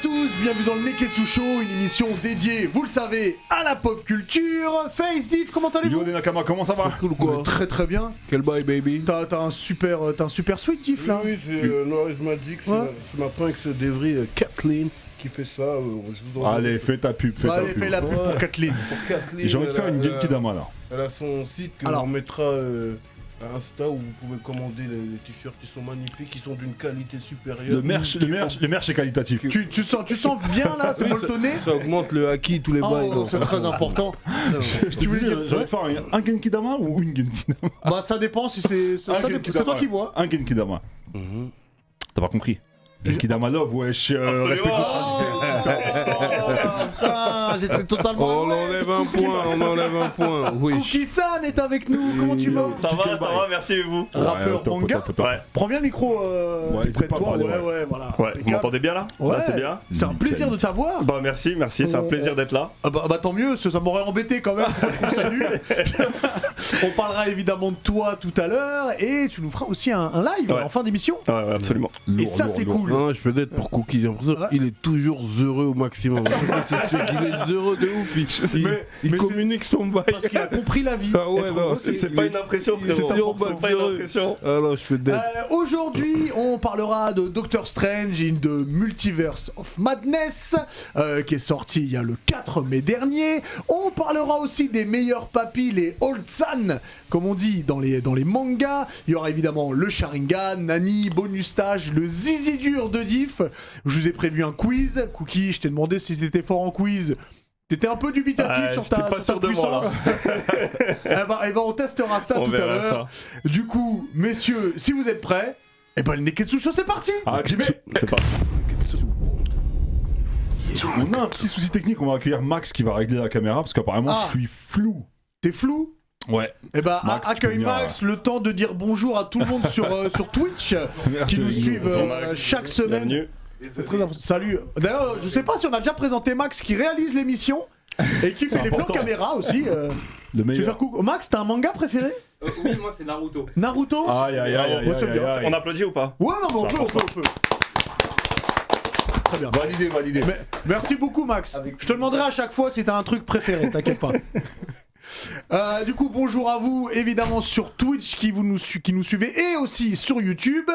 tous, bienvenue dans le Neketsu Show, une émission dédiée, vous le savez, à la pop culture. Face Diff, comment allez-vous? Yo Nakama, comment ça va? Cool quoi. Très très bien. Quel bail baby. T'as un super sweet Diff là. Oui, c'est Norris Magic, c'est ma prince d'Evry, Kathleen, qui fait ça. Je vous en Allez, fais ta pub, fais ta Allez, pub. fais la pub pour Kathleen. Pour Kathleen. J'ai envie de faire une Genki Dama là. Elle a son site que Alors. on mettra à Insta où vous pouvez commander les t-shirts qui sont magnifiques, qui sont d'une qualité supérieure. Le merch est qualitatif. Tu sens bien là, c'est Oui, molletonné. Ça augmente le haki, tous les bails. Oh, donc. c'est très important. Tu veux dire, j'ai envie de faire un Genki Dama ou une Genki Dama? Bah ça dépend si c'est toi qui vois. Un Genki Dama. Mhm. T'as pas compris? Genki Dama love, wesh, respect J'étais totalement. On enlève un point, oui. Cookie-san est avec nous, comment tu vas? Ça va, merci et vous? Rappeur manga. Ouais. Prends bien le micro Ouais, près de c'est pas toi, parler, ouais, voilà. Ouais, vous m'entendez bien là? Ouais, Là, c'est bien? C'est un plaisir de t'avoir. Bah merci, c'est un plaisir d'être là. Ah bah tant mieux, ça m'aurait embêté quand même. Je trouve ça nul. On parlera évidemment de toi tout à l'heure et tu nous feras aussi un live Ouais. en fin d'émission. Ouais, absolument. Et ça c'est cool. Non, je peux être pour Cookie, j'ai l'impression qu'il est toujours heureux au maximum. Je sais pas si c'est sûr qu'il est heureux de ouf, il mais communique son bail. Parce qu'il a compris la vie. Ah ouais, Être non, heureux, C'est pas une impression, frérot. C'est pas une impression. Ah non, je fais dead. Aujourd'hui, on parlera de Doctor Strange in the Multiverse of Madness, qui est sorti il y a le 4 mai dernier. On parlera aussi des meilleurs papis, les Old San, comme on dit dans les mangas. Il y aura évidemment le Sharingan, Nani, bonus stage, le Zizi dur de Diff. Je vous ai prévu un quiz. Cookie, je t'ai demandé si t'étais fort en quiz. T'étais un peu dubitatif sur ta puissance. Eh ben, on testera ça On tout à verra l'heure. Du coup, messieurs, si vous êtes prêts, eh ben le Neketsu Show, c'est parti. Ah, Jimmy, C'est parti. on a un petit souci technique, on va accueillir Max qui va régler la caméra parce qu'apparemment je suis flou. T'es flou? Ouais. Eh ben, Max, tu peux accueille venir, Max, le temps de dire bonjour à tout le monde sur Twitch, qui nous suivent Bonjour, Max. chaque semaine. Bienvenue. C'est très important. Salut. D'ailleurs, je sais pas si on a déjà présenté Max qui réalise l'émission et qui fait les plans important. caméra aussi. Le Tu veux meilleur. faire coucou. Max, t'as un manga préféré? Oui, moi c'est Naruto. Naruto? Aïe aïe aïe aïe Ouais, c'est aïe bien. aïe. On applaudit ou pas? Ouais, non, mais on peut. Très bien. Validé. Mais, merci beaucoup Max. Je te demanderai à chaque fois si t'as un truc préféré, t'inquiète pas. Du coup, bonjour à vous, évidemment sur Twitch qui nous suivez et aussi sur YouTube.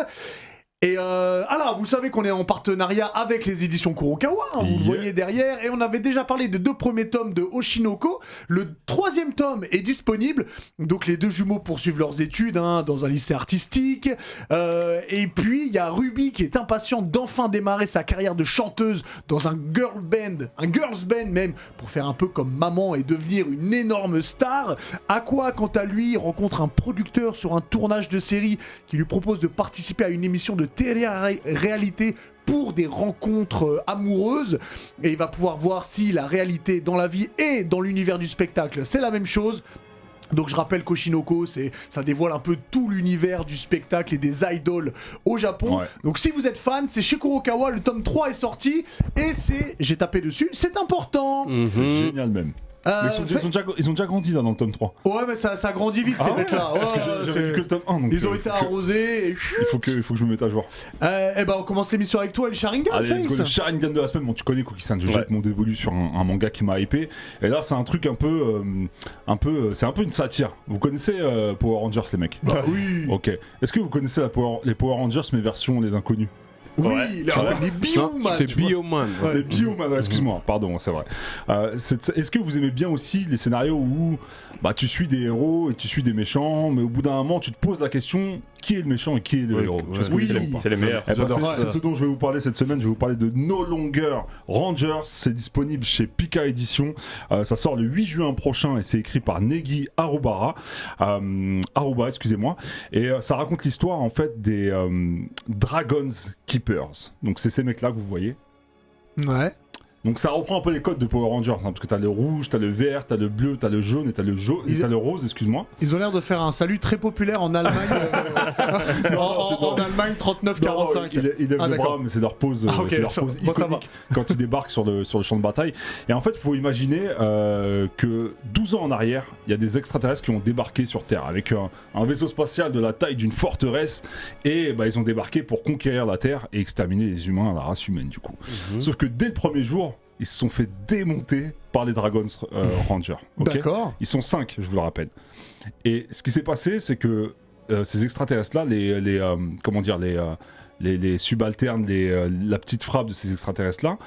Et alors, vous savez qu'on est en partenariat avec les éditions Kurokawa, hein, vous le Yeah. voyez derrière, et on avait déjà parlé des 2 premiers tomes de Oshinoko. Le 3e tome est disponible, donc les 2 jumeaux poursuivent leurs études dans un lycée artistique. Et puis, il y a Ruby qui est impatiente d'enfin démarrer sa carrière de chanteuse dans un girls band même, pour faire un peu comme maman et devenir une énorme star. Aqua, quant à lui, rencontre un producteur sur un tournage de série qui lui propose de participer à une émission de télé-réalité pour des rencontres amoureuses, et il va pouvoir voir si la réalité dans la vie et dans l'univers du spectacle c'est la même chose. Donc je rappelle qu'Oshinoko, ça dévoile un peu tout l'univers du spectacle et des idoles au Japon. Ouais. Donc si vous êtes fan, c'est chez Kurokawa, le tome 3 est sorti, et j'ai tapé dessus, c'est important. C'est génial même. Mais ils ont déjà grandi là dans le tome 3. Ouais, mais ça grandit vite, ces mecs-là. Parce que j'avais vu que le tome 1. Donc Ils ont été arrosés, et... Il faut que je me mette à jour. Eh ben on commence l'émission avec toi et le Sharingan. Allez, let's go, Face. le Sharingan de la semaine. Bon, tu connais Cookie-san, je jette mon dévolu sur un manga qui m'a hypé. Et là, c'est un truc c'est un peu une satire. Vous connaissez Power Rangers, les mecs? Bah oui. Ok. Est-ce que vous connaissez les Power Rangers, mais version les inconnus? Oui, Ouais. les Bioman. C'est tu vois. Bioman. Ouais. Les Bioman, excuse-moi, pardon, c'est vrai. Est-ce que vous aimez bien aussi les scénarios où tu suis des héros et tu suis des méchants, mais au bout d'un moment, tu te poses la question, qui est le méchant et qui est le héros? Tu vois ce que je veux dire ou pas? C'est les meilleurs. Eh ben, J'adore c'est ça. ce dont je vais vous parler cette semaine. Je vais vous parler de No Longer Rangers. C'est disponible chez Pika Édition. Ça sort le 8 juin prochain et c'est écrit par Negi Aruba, excusez-moi. Et ça raconte l'histoire en fait des Dragons Keepers. Donc c'est ces mecs-là que vous voyez. Ouais. Donc ça reprend un peu les codes de Power Rangers, hein, parce que t'as le rouge, t'as le vert, t'as le bleu, t'as le jaune et t'as le rose, excuse-moi. Ils ont l'air de faire un salut très populaire en Allemagne. En Allemagne 39-45. Ils lèvent le bras, mais c'est leur pose, okay, c'est leur pose iconique quand ils débarquent sur le champ de bataille. Et en fait, il faut imaginer que 12 ans en arrière, il y a des extraterrestres qui ont débarqué sur Terre avec un vaisseau spatial de la taille d'une forteresse, et ils ont débarqué pour conquérir la Terre et exterminer les humains, la race humaine du coup. Sauf que dès le premier jour, ils se sont fait démonter par les Dragon Rangers. Okay, d'accord. Ils sont 5, je vous le rappelle. Et ce qui s'est passé, c'est que ces extraterrestres-là, les subalternes, la petite frappe de ces extraterrestres-là,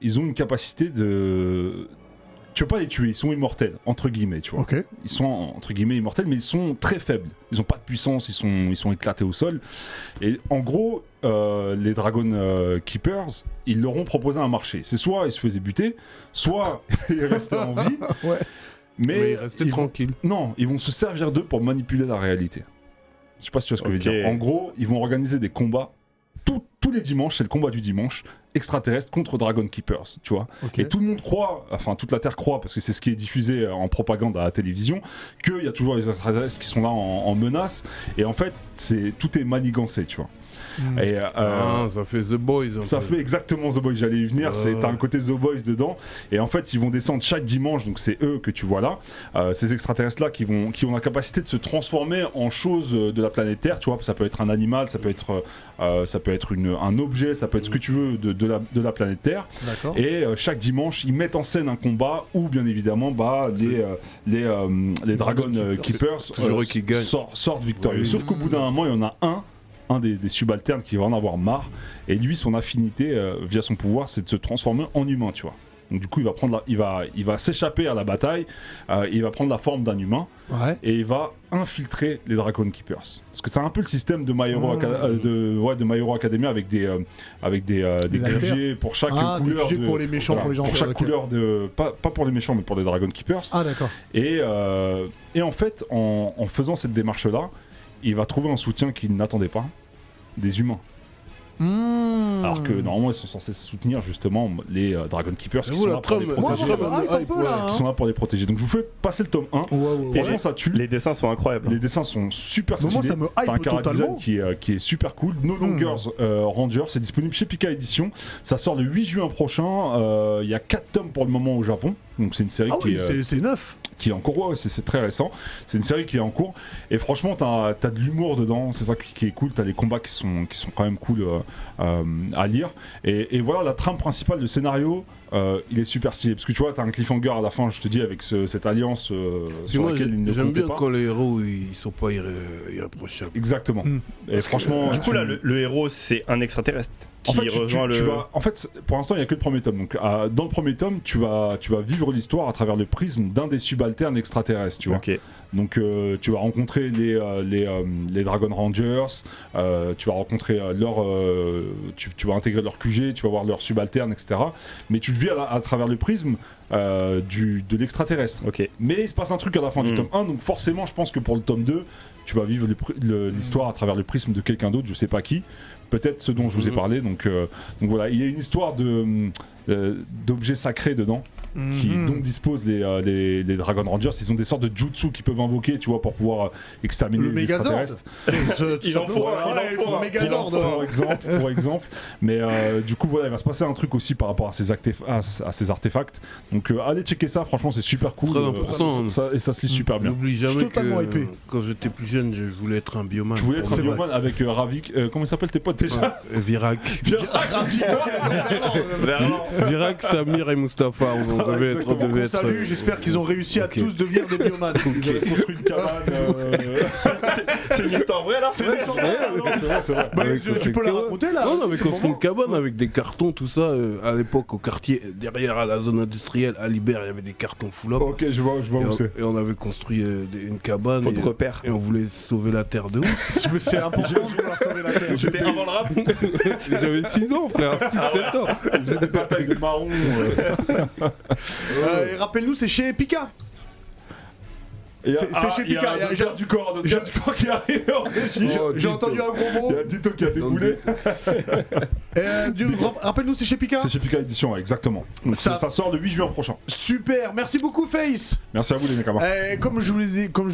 ils ont une capacité de... Tu peux pas les tuer, ils sont immortels, entre guillemets, tu vois. Okay. Ils sont, entre guillemets, immortels, mais ils sont très faibles. Ils ont pas de puissance, ils sont éclatés au sol. Et en gros, les Dragon Keepers, ils leur ont proposé un marché. C'est soit ils se faisaient buter, soit ils restaient en vie. Ouais. Mais ils restaient tranquilles. Non, ils vont se servir d'eux pour manipuler la réalité. Je sais pas si tu vois ce que je veux dire. En gros, ils vont organiser des combats tous les dimanches, c'est le combat du dimanche, extraterrestre contre Dragon Keepers, tu vois. Okay. Et tout le monde croit, enfin toute la Terre croit, parce que c'est ce qui est diffusé en propagande à la télévision, qu'il y a toujours les extraterrestres qui sont là en menace, et en fait, tout est manigancé, tu vois. Et, ça fait The Boys. Ça fait exactement The Boys, j'allais y venir, t'as un côté The Boys dedans, et en fait ils vont descendre chaque dimanche, donc c'est eux que tu vois là, ces extraterrestres là qui ont la capacité de se transformer en choses de la planète Terre, tu vois, ça peut être un animal, ça peut être un objet, ça peut être ce que tu veux de la planète Terre. Et chaque dimanche ils mettent en scène un combat où bien évidemment les Dragon Keepers sortent victorieux. Sauf qu'au bout d'un moment il y en a un des subalternes qui va en avoir marre, et lui son affinité via son pouvoir c'est de se transformer en humain, tu vois. Donc du coup il va s'échapper à la bataille, il va prendre la forme d'un humain, et il va infiltrer les Dragon Keepers. Parce que c'est un peu le système de My Hero, de My Hero Academia avec des QG pour chaque couleur. Pour les méchants, pour les gens. Pour chaque couleur pas pour les méchants mais pour les Dragon Keepers. Ah d'accord. Et en fait en faisant cette démarche là, il va trouver un soutien qu'il n'attendait pas, des humains. Alors que normalement ils sont censés soutenir justement les Dragon Keepers qui sont là pour les protéger. Qui sont là pour les protéger. Donc je vous fais passer le tome 1. Franchement ça tue. Les dessins sont incroyables. Les dessins sont super stylés. T'as un chara-design qui est super cool. No Longer Ranger, c'est disponible chez Pika Édition. Ça sort le 8 juin prochain. Il y a 4 tomes pour le moment au Japon. Donc c'est une série c'est neuf. Qui est en cours, c'est très récent. C'est une série qui est en cours. Et franchement, t'as de l'humour dedans. C'est ça qui est cool. T'as les combats qui sont quand même cool à lire. Et voilà, la trame principale, le scénario, il est super stylé. Parce que tu vois, t'as un cliffhanger à la fin, je te dis, avec cette alliance sur laquelle il ne comptait pas. J'aime bien quand les héros, ils sont pas irréprochables. Exactement. Et franchement... Du coup, là, le héros, c'est un extraterrestre. En fait, pour l'instant, il n'y a que le premier tome. Donc, dans le premier tome, tu vas vivre l'histoire à travers le prisme d'un des subalternes extraterrestres, tu vois. Okay. Donc, tu vas rencontrer les Dragon Rangers, tu vas rencontrer tu vas intégrer leur QG, tu vas voir leurs subalternes, etc. Mais tu le vis à travers le prisme de l'extraterrestre. Okay. Mais il se passe un truc à la fin du tome 1, donc forcément, je pense que pour le tome 2, tu vas vivre l'histoire à travers le prisme de quelqu'un d'autre, je sais pas qui. Peut-être ce dont je vous ai parlé, donc voilà, il y a une histoire d'objets sacrés dedans, dont disposent les Dragon Rangers. Ils ont des sortes de jutsu qu'ils peuvent invoquer, tu vois, pour pouvoir exterminer les extraterrestres. Il en faut un Megazord pour exemple. Mais du coup, voilà, il va se passer un truc aussi par rapport à ces artefacts. Donc allez checker ça, franchement, c'est super cool. Très important. Et ça se lit super bien. N'oublie jamais que quand j'étais plus jeune, je voulais être un bioman. Tu voulais être un bioman avec Ravik, comment il s'appelle tes potes déjà? Virac, Samir et Mustapha, on devait être. Salut, j'espère qu'ils ont réussi à tous devenir des bioman. Ils avaient construit une cabane. C'est une histoire vraie là? C'est une histoire vraie, c'est vrai. Tu peux la raconter là? On avait construit une cabane avec des cartons, tout ça. À l'époque, au quartier, derrière à la zone industrielle, à Libère, il y avait des cartons full up. Ok, je vois où c'est. Et on avait construit une cabane. Faut de repère. Et on voulait sauver la terre de ouf. C'est important de vouloir sauver la terre. C'était avant le rap. J'avais 6 ans, frère. 6-7 ans. Ils faisaient des batailles de marron. Et rappelle-nous, c'est chez Pika. Et C'est chez il y a Pika, un il y a- autre gars du corps, un autre gars du corps qui est arrivé en régie. Oh, J'ai entendu un gros mot. Il y a Dito qui a déboulé. Rappelle-nous, c'est chez Pika. C'est chez Pika Édition, ouais, exactement. Ça- Ça sort le 8 juin prochain. Super, merci beaucoup Face. Merci à vous les Nakamas. Comme je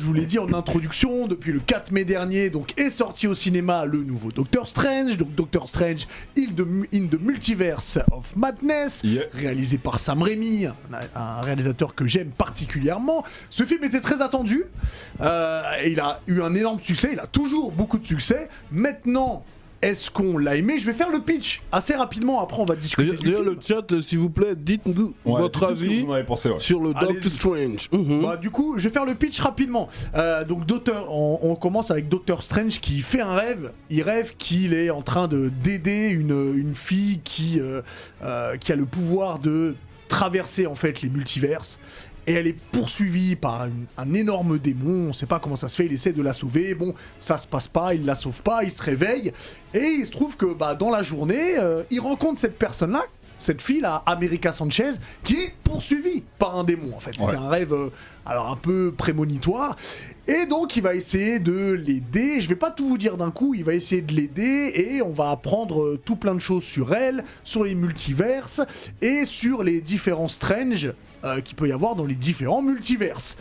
vous l'ai dit en introduction, depuis le 4 mai dernier, donc est sorti au cinéma le nouveau Doctor Strange, donc Doctor Strange in the Multiverse of Madness, Yeah. réalisé par Sam Raimi, un réalisateur que j'aime particulièrement. Ce film était très attendu, et il a eu un énorme succès, il a toujours beaucoup de succès. Maintenant, est-ce qu'on l'a aimé? Je vais faire le pitch assez rapidement, après on va discuter du D'ailleurs, film. le chat, s'il vous plaît, dites-nous Ouais, votre dites-nous ce que avis vous en avez pensé, ouais. sur le Allez-y. Doctor Strange. Mhm. Bah, du coup, je vais faire le pitch rapidement. Donc, on commence avec Doctor Strange qui fait un rêve. Il rêve qu'il est en train d'aider une fille qui a le pouvoir de traverser en fait les multiverses. Et elle est poursuivie par un énorme démon. On sait pas comment ça se fait. Il essaie de la sauver. Bon, ça se passe pas. Il la sauve pas. Il se réveille. Et il se trouve que dans la journée, il rencontre cette personne-là. Cette fille là, America Sanchez, qui est poursuivie par un démon en fait. C'était Ouais. un rêve alors un peu prémonitoire. Et donc il va essayer de l'aider. Je vais pas tout vous dire d'un coup, il va essayer de l'aider et on va apprendre tout plein de choses sur elle, sur les multiverses et sur les différents Strange qu'il peut y avoir dans les différents multiverses.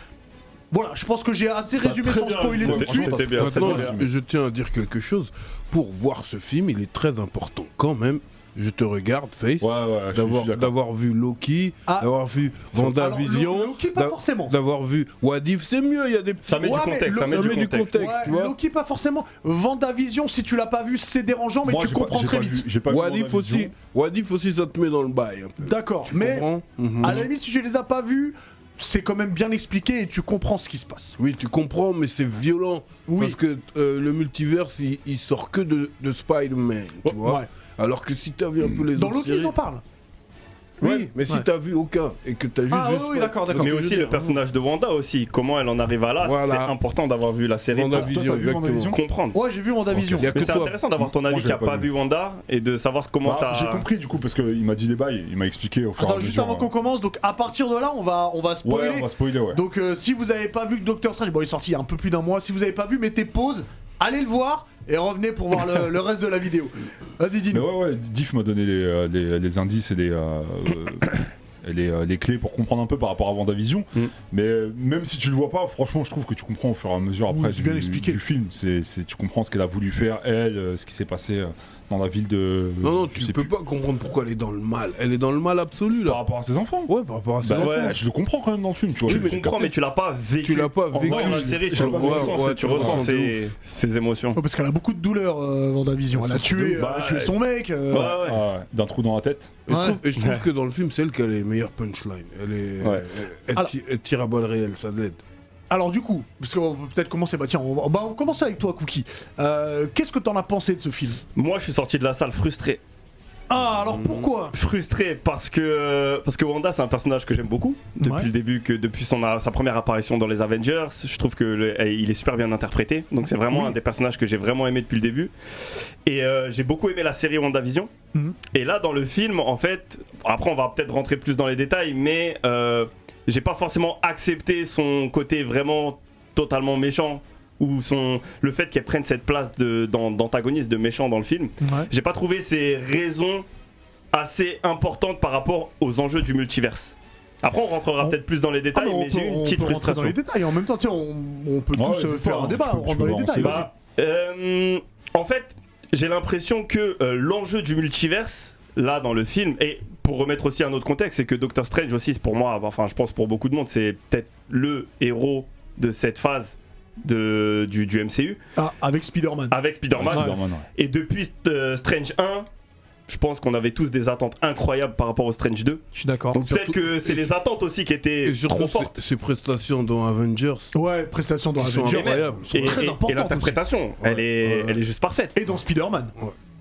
Voilà, je pense que j'ai assez résumé très sans bien spoiler résumé. tout de suite. C'était bien. Maintenant, c'était bien. je tiens à dire quelque chose. Pour voir ce film, il est très important quand même. Je te regarde, Face. Ouais, ouais, je suis d'accord. D'avoir vu Loki, Ah. d'avoir vu Alors, WandaVision, Loki, pas forcément. d'avoir vu What If, c'est mieux, il y a des Ça met Ouais, du mais contexte, ça met ça du met du contexte. contexte, tu Ouais, vois. Loki pas forcément. Vendavision, si tu l'as pas vu, c'est dérangeant, mais Moi, tu j'ai pas- comprends j'ai très pas vite. vu- J'ai pas vu What If WandaVision. aussi, What If aussi, ça te met dans le bail un peu. D'accord, Tu mais comprends Mhm. à la limite, si tu les as pas vus, c'est quand même bien expliqué et tu comprends ce qui se passe. Oui, tu comprends, mais c'est violent. Oui. Parce que le multiverse, il sort que de Spider-Man, tu vois. Ouais. Alors que si t'as vu un peu les Dans autres Loki, ils séries- en parlent. Oui, Ouais. mais si Ouais. t'as vu aucun et que t'as juste... Ah, oui, d'accord, d'accord. Mais Parce que aussi je veux le dire, personnage de Wanda aussi, comment elle en arrive à là, Voilà. c'est important d'avoir vu la série WandaVision, Toi, t'as vu exactement. WandaVision pour comprendre. Ouais, j'ai vu Vendavision. Il y a que Mais c'est toi. intéressant d'avoir ton Moi, avis qui j'avais a pas pas vu. vu Wanda et de savoir comment Bah, t'as. j'ai compris du coup parce qu'il m'a dit les bails, il m'a expliqué au fur et à Attends, mesure. juste avant qu'on commence, donc à partir de là, on va spoiler. Ouais, on va spoiler, ouais. Donc si vous avez pas vu Doctor Strange, bon, il est sorti il y a un peu plus d'un mois. Si vous avez pas vu, mettez pause, allez le voir et revenez pour voir le reste de la vidéo. Vas-y, Mais dis-nous. ouais, Diff m'a donné les indices et les clés pour comprendre un peu par rapport à WandaVision. Mm. Mais même si tu le vois pas, franchement, je trouve que tu comprends au fur et à mesure Oui, après c'est bien expliqué. du film. Tu comprends ce qu'elle a voulu faire, elle, ce qui s'est passé dans la ville de. Non, je tu sais peux plus. pas comprendre pourquoi elle est dans le mal. Elle est dans le mal absolu, Par là. rapport à ses enfants. Ouais, par rapport à ses Bah enfants. ouais, je le comprends quand même dans le film, tu vois. Tu j'ai le comprends, capté. mais tu l'as pas vécu. Tu l'as pas En vécu. voyant la série, tu Je le le vois, ressens, ouais, tu tu ressens ressens de ces émotions. Ouais, parce qu'elle a beaucoup de douleurs, Vendavision. Elle a tué, Bah, son mec. Ouais, ouais. Ah, d'un trou dans la tête. Et je trouve que dans le film, c'est elle qui a les meilleures punchlines. Ouais. Elle tire à balles réelles, ça l'aide. Alors du coup, parce qu'on peut peut-être commencer, tiens, on commence avec toi, Cookie. Qu'est-ce que t'en as pensé de ce film? Moi, je suis sorti de la salle frustré. Ah, alors pourquoi? Frustré parce que Wanda, c'est un personnage que j'aime beaucoup depuis Ouais. le début, depuis sa première apparition dans les Avengers. Je trouve que il est super bien interprété. Donc c'est vraiment Oui. un des personnages que j'ai vraiment aimé depuis le début. Et j'ai beaucoup aimé la série WandaVision. Mhm. Et là, dans le film, en fait, après on va peut-être rentrer plus dans les détails, mais j'ai pas forcément accepté son côté vraiment totalement méchant ou le fait qu'elle prenne cette place d'antagoniste, de méchant dans le film. Ouais. J'ai pas trouvé ces raisons assez importantes par rapport aux enjeux du multiverse. Après, on rentrera On- peut-être plus dans les détails, mais j'ai une petite on peut rentrer dans frustration. les détails. En même temps, tiens, on peut Ouais, tous n'hésite faire pas, un débat, tu peux- on rentre tu dans peux les détails. avancer. Vas-y. En fait, j'ai l'impression que l'enjeu du multiverse, là dans le film, et pour remettre aussi un autre contexte, c'est que Doctor Strange aussi, pour moi, enfin je pense pour beaucoup de monde, c'est peut-être le héros de cette phase du MCU, Ah, avec Spider-Man. avec Spider-Man. Spider-Man, ouais. Et depuis Strange 1, je pense qu'on avait tous des attentes incroyables par rapport au Strange 2. Je suis d'accord. Donc peut-être Surtout- que c'est et les attentes aussi qui étaient Et surtout, trop fortes. ses prestations dans Avengers. Ouais, prestations dans Ils sont Avengers incroyables. sont très Et importantes aussi. l'interprétation, elle est juste parfaite. Et dans Spider-Man.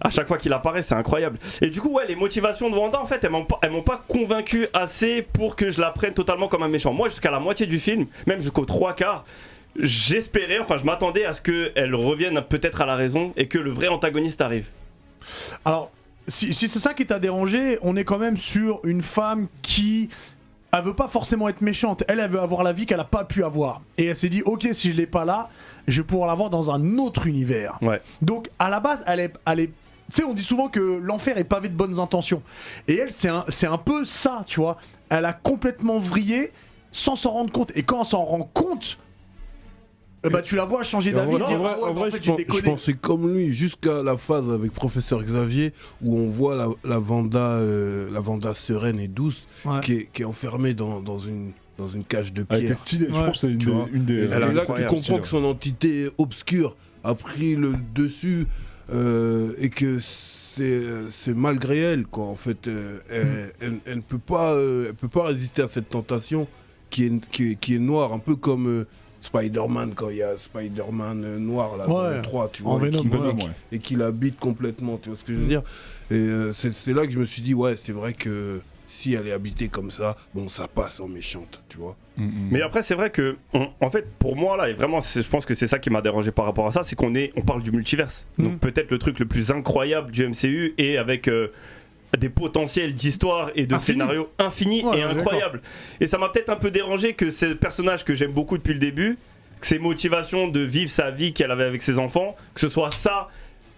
À chaque fois qu'il apparaît, c'est incroyable. Et du coup, ouais, les motivations de Wanda, en fait, elles m'ont pas convaincu assez pour que je la prenne totalement comme un méchant. Moi, jusqu'à la moitié du film, même jusqu'aux 3/4, j'espérais, enfin, je m'attendais à ce qu'elle revienne peut-être à la raison et que le vrai antagoniste arrive. Alors, si c'est ça qui t'a dérangé, on est quand même sur une femme qui elle veut pas forcément être méchante. Elle veut avoir la vie qu'elle a pas pu avoir. Et elle s'est dit, ok, si je l'ai pas là, je vais pouvoir l'avoir dans un autre univers. Ouais. Donc à la base, elle est tu sais, on dit souvent que l'enfer est pavé de bonnes intentions. Et elle, c'est un peu ça, tu vois. Elle a complètement vrillé sans s'en rendre compte. Et quand on s'en rend compte, bah tu la vois changer d'avis. En vrai, je pensais comme lui jusqu'à la phase avec Professeur Xavier où on voit la Vanda sereine et douce qui est enfermée dans une cage de pierre. Elle était stylée, je trouve que c'est une des... Et là, tu comprends que son entité obscure a pris le dessus et que c'est malgré elle, quoi. En fait, elle ne peut pas résister à cette tentation qui est noire, un peu comme Spider-Man, quand il y a Spider-Man noir là, dans le 3, tu vois, et qui l'habite complètement, tu vois ce que je veux dire. Et c'est là que je me suis dit, ouais, c'est vrai que si elle est habitée comme ça, bon, ça passe en méchante, tu vois. Mais après, c'est vrai que, en fait, pour moi, là, et vraiment, je pense que c'est ça qui m'a dérangé par rapport à ça, c'est on parle du multiverse. Donc peut-être le truc le plus incroyable du MCU et avec des potentiels d'histoire et de scénarios infinis et incroyables. Et ça m'a peut-être un peu dérangé que ce personnage que j'aime beaucoup depuis le début, que ses motivations de vivre sa vie qu'elle avait avec ses enfants, que ce soit ça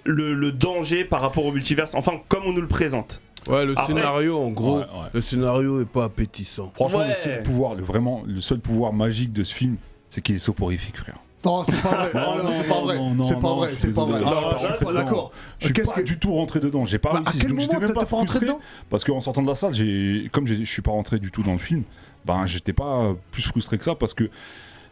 le danger par rapport au multiverse, enfin, comme on nous le présente. Ouais, le scénario, en gros, le scénario est pas appétissant. Franchement, le seul pouvoir magique de ce film, c'est qu'il est soporifique, frère. Non, c'est pas vrai. C'est pas vrai. C'est pas vrai. C'est pas vrai. Je suis pas d'accord. Je suis pas du tout rentré dedans. J'ai pas réussi. À quel moment t'es pas rentré dedans ? Parce qu'en sortant de la salle, comme je suis pas rentré du tout dans le film, ben j'étais pas plus frustré que ça parce que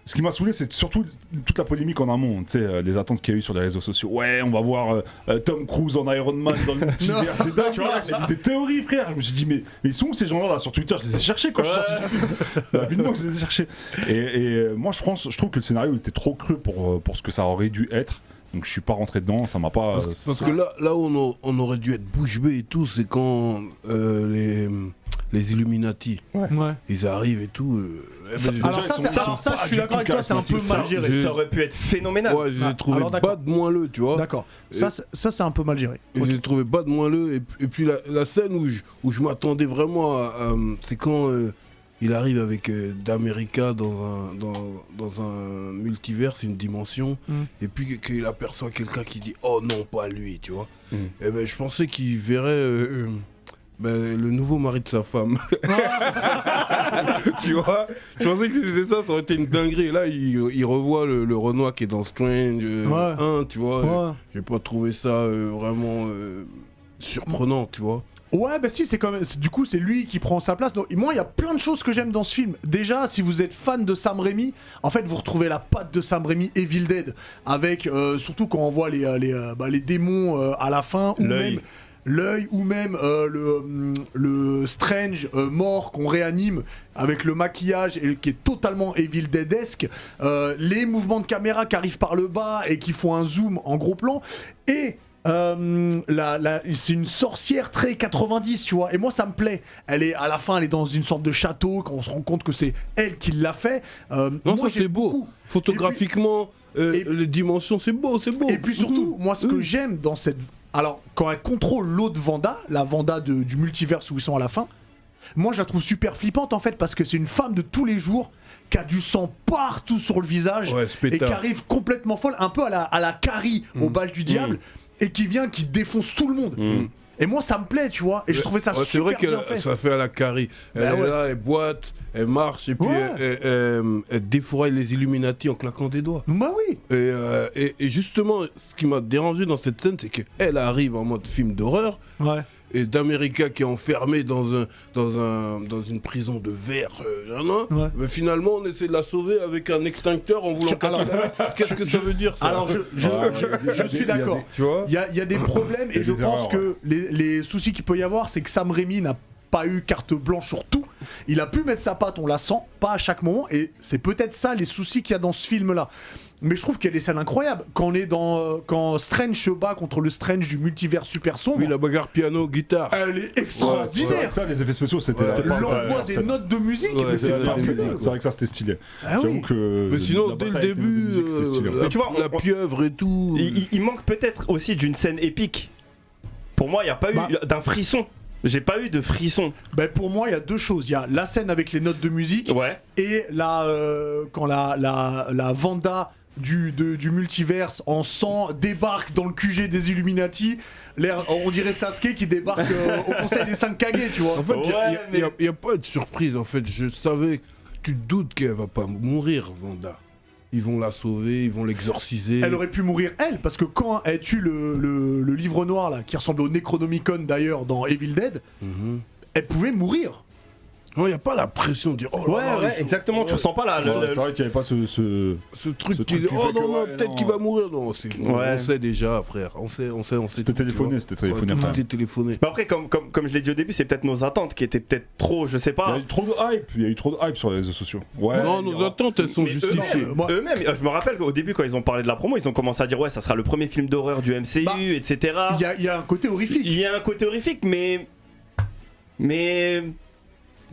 ce qui m'a saoulé, c'est surtout toute la polémique en amont, tu sais, les attentes qu'il y a eu sur les réseaux sociaux. Ouais, on va voir Tom Cruise en Iron Man dans le multivers. Tu vois, j'ai vu des théories, frère. Je me suis dit, mais ils sont où ces gens-là sur Twitter ? Je les ai cherchés quand je suis sorti du film. Rapidement, je les ai cherchés. Et moi, je trouve que le scénario était trop creux pour ce que ça aurait dû être. Donc je suis pas rentré dedans, ça m'a pas... Parce que là où on aurait dû être bouche bée et tout, c'est quand les Illuminati, ils arrivent et tout. Alors ça, je suis d'accord avec toi, c'est un peu mal géré. Ça aurait pu être phénoménal. Ouais, je les ai trouvés bas de moins le, tu vois. D'accord. Ça, c'est un peu mal géré. Je les ai trouvés bas de moins le. Et puis la scène où je m'attendais vraiment à... c'est quand... il arrive avec d'America dans un multiverse, une dimension, et puis qu'il aperçoit quelqu'un qui dit « Oh non, pas lui », tu vois. Et ben, je pensais qu'il verrait le nouveau mari de sa femme. Tu vois, je pensais que c'était ça aurait été une dinguerie. Et là, il revoit le Renoir qui est dans Strange 1, tu vois. J'ai pas trouvé ça vraiment surprenant, tu vois. Ouais, bah si, du coup, c'est lui qui prend sa place. Donc, moi, il y a plein de choses que j'aime dans ce film. Déjà, si vous êtes fan de Sam Raimi, en fait, vous retrouvez la patte de Sam Raimi Evil Dead, avec, surtout quand on voit les démons à la fin, ou même l'œil, ou même le Strange mort qu'on réanime avec le maquillage qui est totalement Evil Dead-esque, les mouvements de caméra qui arrivent par le bas et qui font un zoom en gros plan, et... c'est une sorcière très 90, tu vois, et moi ça me plaît. À la fin, elle est dans une sorte de château, quand on se rend compte que c'est elle qui l'a fait. Non, moi, ça c'est beau. Photographiquement, les dimensions, c'est beau. Et puis surtout, moi ce que j'aime dans cette... Alors, quand elle contrôle l'autre Vanda, la Vanda du multiverse où ils sont à la fin, moi je la trouve super flippante en fait, parce que c'est une femme de tous les jours qui a du sang partout sur le visage, et qui arrive complètement folle, un peu à la Carrie au bal du diable, et qui défonce tout le monde. Et moi ça me plaît, tu vois, et je trouvais ça super bien fait. C'est vrai que ça fait à la Carrie. Elle est là, elle boite, elle marche, et puis elle défouraille les Illuminati en claquant des doigts. Bah oui. Et justement, ce qui m'a dérangé dans cette scène, c'est qu'elle arrive en mode film d'horreur. Et d'America qui est enfermé dans une prison de verre. Mais finalement, on essaie de la sauver avec un extincteur en voulant casser la main. Qu'est-ce que ça veut dire, ça ? Alors, je suis d'accord. Il y a des problèmes, et je pense que les soucis qu'il peut y avoir, c'est que Sam Raimi n'a pas eu carte blanche sur tout. Il a pu mettre sa patte, on la sent, pas à chaque moment, et c'est peut-être ça les soucis qu'il y a dans ce film-là. Mais je trouve qu'il y a des scènes incroyables. Quand Strange se bat contre le Strange du multivers super sombre. Oui, la bagarre piano-guitare. Elle est extraordinaire. Ça, les effets spéciaux, c'était... L'envoi des notes de musique, c'est vrai que ça, c'était stylé. J'avoue que... Mais sinon, dès le début, la pieuvre et tout... Il manque peut-être aussi d'une scène épique. Pour moi, il n'y a pas eu d'un frisson. J'ai pas eu de frisson. Ben, pour moi, il y a deux choses. Il y a la scène avec les notes de musique Ouais. et quand la Wanda du multiverse en sang débarque dans le QG des Illuminati. On dirait Sasuke qui débarque au Conseil des 5 Kage, tu vois. En fait, Ouais, il n'y a pas de surprise. En fait, je savais. Tu te doutes qu'elle va pas mourir, Wanda. Ils vont la sauver, ils vont l'exorciser. Elle aurait pu mourir elle, parce que quand elle tue le livre noir là, qui ressemble au Necronomicon d'ailleurs dans Evil Dead, Mhm. elle pouvait mourir. Non, il n'y a pas la pression de dire oh là Ouais, là, ouais, ils sont- exactement. ouais. Tu ressens pas là. Ouais, c'est vrai qu'il n'y avait pas ce... Ce truc Ce qui truc dit qui oh fait que, non, non, ouais, peut-être non. qu'il va mourir. Non, Ouais. on sait déjà, frère. On sait. C'était téléphoné, c'était téléphoné. Ouais, après. tout est téléphoné. Mais après, comme je l'ai dit au début, c'est peut-être nos attentes qui étaient peut-être trop, je sais Il y pas. a eu trop de hype, il y a eu trop de hype sur les réseaux sociaux. Ouais. Non, il y nos aura- attentes, elles sont Mais justifiées. moi- Eux-mêmes, je me rappelle qu'au début, quand ils ont parlé de la promo, ils ont commencé à dire ouais, ça sera le premier film d'horreur du MCU, Bah, etc. Il y a un côté horrifique. Il y a un côté horrifique, mais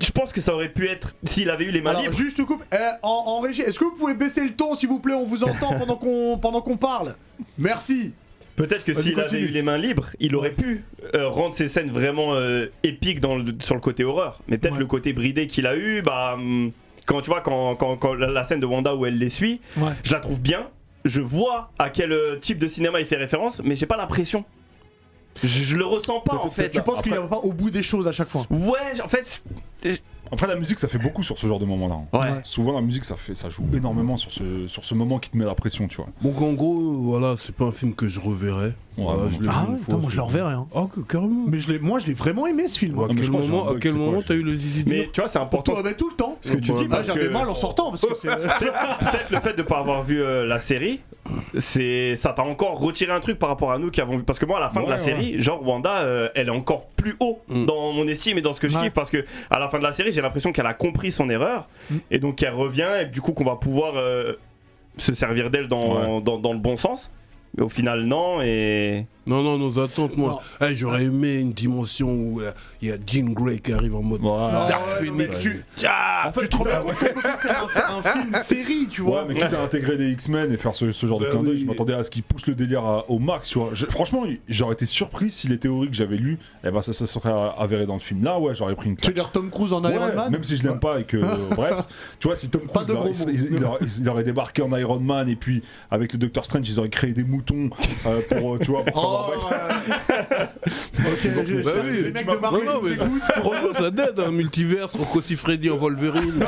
je pense que ça aurait pu être s'il avait eu les mains Alors, libres. juste je te coupe. En régie, est-ce que vous pouvez baisser le ton, s'il vous plaît? On vous entend pendant qu'on parle. Merci. Peut-être que Vas-y, s'il avait continue. eu les mains libres, il aurait pu rendre ces scènes vraiment épiques sur le côté horreur. Mais peut-être Ouais. le côté bridé qu'il a eu, quand tu vois, quand la scène de Wanda où elle les suit, Ouais. je la trouve bien. Je vois à quel type de cinéma il fait référence, mais j'ai pas l'impression. Je le ressens pas en fait. Tu penses qu'il n'y a pas au bout des choses à chaque fois? Ouais, en fait. Après, la musique, ça fait beaucoup sur ce genre de moment-là. Ouais. Souvent, la musique, ça joue énormément sur ce moment qui te met la pression, tu vois. Donc en gros, voilà, c'est pas un film que je reverrai. Voilà, Ouais, je l'ai Ah vu ouais, une putain, fois, moi je le reverrai. Hein. Ah, carrément. Mais moi je l'ai vraiment aimé ce film. À mais quel je crois que j'ai un moment, bug, c'est quoi, t'as eu le zizi dur Mais tu vois, c'est important. Toi, tout le temps. Ce que tu dis, Ah, parce j'avais que- mal en sortant parce que c'est. Peut-être le fait de pas avoir vu la série, ça t'a encore retiré un truc par rapport à nous qui avons vu. Parce que moi, à la fin de la Ouais, série, genre Wanda, elle est encore plus haut Mm. dans mon estime et dans ce que je Ouais. kiffe. Parce que à la fin de la série, j'ai l'impression qu'elle a compris son erreur et donc qu'elle revient et du coup qu'on va pouvoir se servir d'elle dans le bon sens. Mais au final, non. Et Non, nos attentes, moi. J'aurais aimé une dimension où il y a Jean Grey qui arrive en mode Voilà. Dark ouais, non, mais Phoenix. tu- En fait, Tu te rends bien compte qu'on peut pas faire un film série, tu vois. Ouais, mais quitte à intégrer des X-Men et faire ce genre de Bah clin d'œil, oui. je m'attendais à ce qu'il pousse le délire au max, tu vois. Franchement, j'aurais été surpris si les théories que j'avais lues, eh ben, ça se serait avéré dans le film. Là, ouais, j'aurais pris une Tu veux claque. dire Tom Cruise en Ouais, Iron Man? même si je l'aime pas et que bref, tu vois, si Tom Pas Cruise de gros mots. il aurait débarqué en Iron Man et puis avec le Doctor Strange ils auraient créé des moutons pour tu vois pour Oh, faire ok, Ils ont je- Bah oui, les mecs tu de Marvel Non, mais nous écoutent. franchement, ça dead, un multiverse, Rocco Siffredi en Wolverine.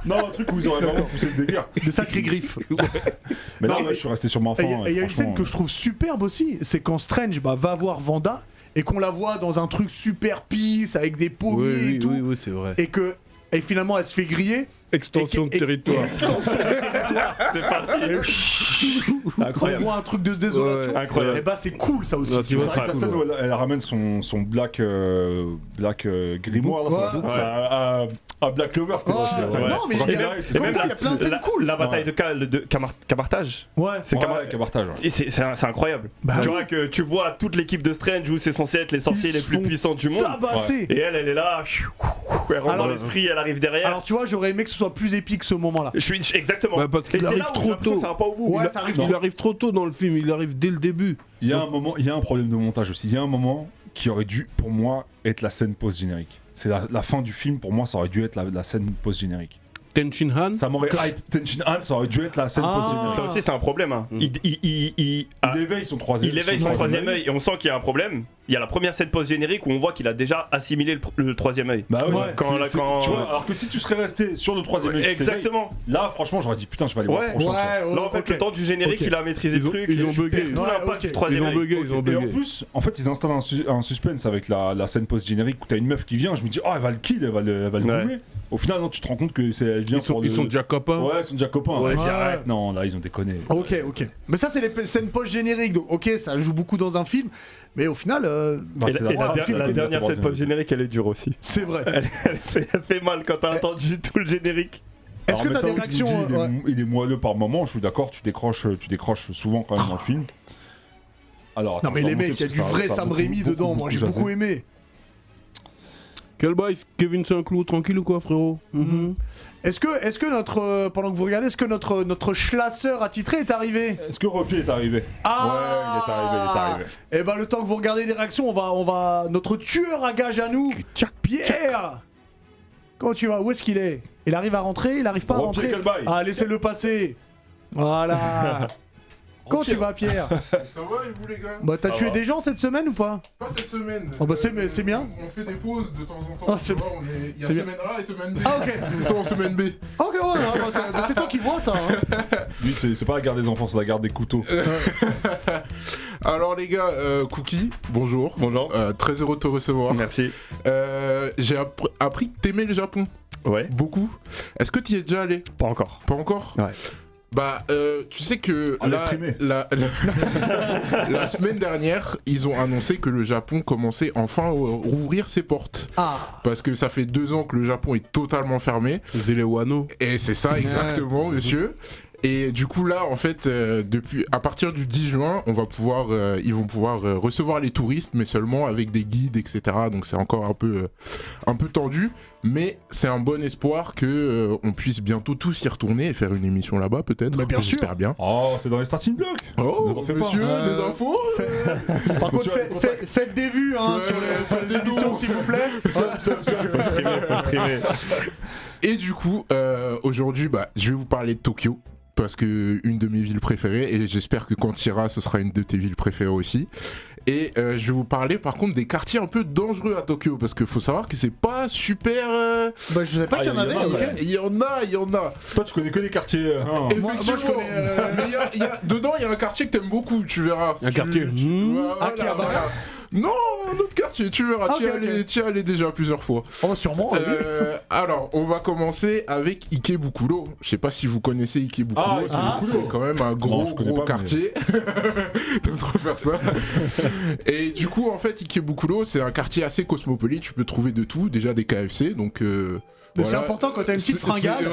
non un truc où ils auraient vraiment poussé le délire. Des sacrées griffes. Mais là Non, ouais, mais- je suis resté sur ma Et fin. il y a une scène que je trouve superbe aussi, c'est quand Strange va voir Wanda et qu'on la voit dans un truc super peace avec des pommiers et tout, Oui, c'est vrai. et finalement elle se fait griller. Extension de territoire. c'est parti. On Incroyable. voit un truc de désolation. Ouais, incroyable. Et bah c'est cool ça aussi. Ouais, C'est vrai que la scène où elle ramène son black grimoire là, Ouais. c'est à Black Clover, c'était Ouais. stylé. Ouais. Non, mais Quand il y il a- arrive, et c'est même comme il y a plein de scènes cool. La bataille de Camartage. Ouais. C'est Camartage. Et c'est incroyable. Bah tu oui. vois que tu vois toute l'équipe de Strange où c'est censé être les sorciers Ils les plus se font puissants du monde. Tabassé. Et elle est là, elle rentre Alors- dans l'esprit, elle arrive derrière. Alors tu vois, j'aurais aimé que ce soit plus épique ce moment-là. Exactement. Bah, parce qu'il Et c'est arrive là où trop j'ai l'impression tôt. que ça va pas au bout. Ouais, ça arrive Il arrive trop tôt dans le film, il arrive dès le début. Il y a un moment, il y a un problème de montage aussi. Il y a un moment qui aurait dû, pour moi, être la scène post-générique. C'est la fin du film, pour moi, ça aurait dû être la scène post-générique. Tenshin Han. Ça m'aurait hype. Tenshin Han, ça aurait dû être la scène Ah. post-générique. Ça aussi, c'est un problème. Hein. Mm. Il éveille son troisième. Il éveille son troisième œil et on sent qu'il y a un problème. Il y a la première scène post-générique où on voit qu'il a déjà assimilé le troisième œil. Bah ouais, Ouais. Quand- tu vois, alors que si tu serais resté sur le troisième œil, qui s'éveille, Exactement. là, franchement, j'aurais dit putain, je vais aller voir Ouais. le prochain. tu vois. Là, en fait, ok. le temps du générique, Ok. il a maîtrisé le Ils ont- truc. ils et ont tu bugué. perds tout Ouais, l'impact ok. du Ils troisième ont œil. bugué, ils ont Et en bugué. plus, en fait, ils installent un suspense avec la scène post-générique où t'as une meuf qui vient. Je me dis, oh, elle va le kill, elle va le Ouais. goumer. Au final, non, tu te rends compte que elle vient pour Ils sont déjà copains. Ouais, ils sont déjà copains. Ouais. Ouais, Ouais. arrête. Non, là, ils ont déconné. Ok, ok. Mais ça, c'est les scènes post-génériques. Donc, ok, ça joue beaucoup dans un film. Mais au final, Bah, Et c'est la, et la fin du der- film, la elle dernière doit scène avoir post-générique, elle est dure aussi. c'est vrai. Elle fait mal quand t'as entendu tout le générique. Est-ce que Alors, t'as des Messaoud, il nous réactions dit, ouais. il est moelleux par moment, je suis d'accord, tu décroches souvent quand même dans le film. Alors, Non, attends, mais je vais les remonter mecs, il y a parce du que vrai ça a Sam beaucoup, Raimi beaucoup, dedans. Moi, j'ai beaucoup jasé. aimé. Quel bail, Kevin Saint-Cloud, tranquille ou quoi, frérot? Est-ce que notre pendant que vous regardez, est-ce que notre schlasseur attitré est arrivé? Est-ce que Repied est arrivé? Ah Ouais, il est arrivé. Et ben le temps que vous regardez les réactions, on va notre tueur à gage à nous, Pierre. Comment tu vas? Où est-ce qu'il est? Il arrive à rentrer? Il arrive pas à Repied, rentrer? quel bail? Ah, laissez-le passer. Voilà. Comment tu vas, Pierre? Ça va et vous les gars? Bah t'as Ça tué va. des gens cette semaine ou pas? Pas cette semaine. Oh, bah, c'est bien. On fait des pauses de temps en temps. Ah, c'est tu vois, il y a c'est bien. semaine A et semaine B. Ah ok. Tout le temps en semaine B. Ok ouais, c'est toi qui vois ça. Hein. Lui, c'est pas la garde des enfants, c'est la garde des couteaux. Alors les gars, Cookie, bonjour. Bonjour. Très heureux de te recevoir. Merci. J'ai appris que t'aimais le Japon. Ouais. Beaucoup. Est-ce que t'y es déjà allé? Pas encore. Pas encore? Ouais. Bah, tu sais que On l'a streamé. la semaine dernière, ils ont annoncé que le Japon commençait enfin à rouvrir ses portes. Ah. Parce que ça fait 2 ans que le Japon est totalement fermé. Zélé Wano. Et c'est ça exactement, monsieur. Et du coup là, en fait, à partir du 10 juin, ils vont pouvoir recevoir les touristes, mais seulement avec des guides, etc. Donc c'est encore un peu tendu, mais c'est un bon espoir que on puisse bientôt tous y retourner et faire une émission là-bas, peut-être. Mais bien sûr. J'espère bien. Oh, c'est dans les starting blocks. Oh, Ne t'en fais pas. monsieur, Euh, des infos. Par contre, Monsieur, faites des vues hein, Ouais, sur les émissions s'il vous plaît. Faut streamer. Et du coup, aujourd'hui, je vais vous parler de Tokyo. Parce que une de mes villes préférées, et j'espère que quand tu iras, ce sera une de tes villes préférées aussi. Et je vais vous parler par contre des quartiers un peu dangereux à Tokyo, parce qu'il faut savoir que c'est pas super... Bah je savais pas qu'il y en avait. Ok. Il y en a. Toi, tu connais que les quartiers. Hein. Effectivement, moi, je connais, mais dedans, il y a un quartier que t'aimes beaucoup, tu verras. Un quartier. Voilà, Akihabara. voilà. Non, un autre quartier, tu verras. Ok, Tu y es allé déjà plusieurs fois. Oh sûrement. oui. Alors, on va commencer avec Ikebukuro. Je sais pas si vous connaissez Ikebukuro. Ah, c'est quand même un je connais gros pas, quartier. T'aimes trop faire ça. Et du coup, en fait, Ikebukuro, c'est un quartier assez cosmopolite. Tu peux trouver de tout, déjà des KFC, donc. C'est important quand t'as une petite fringale.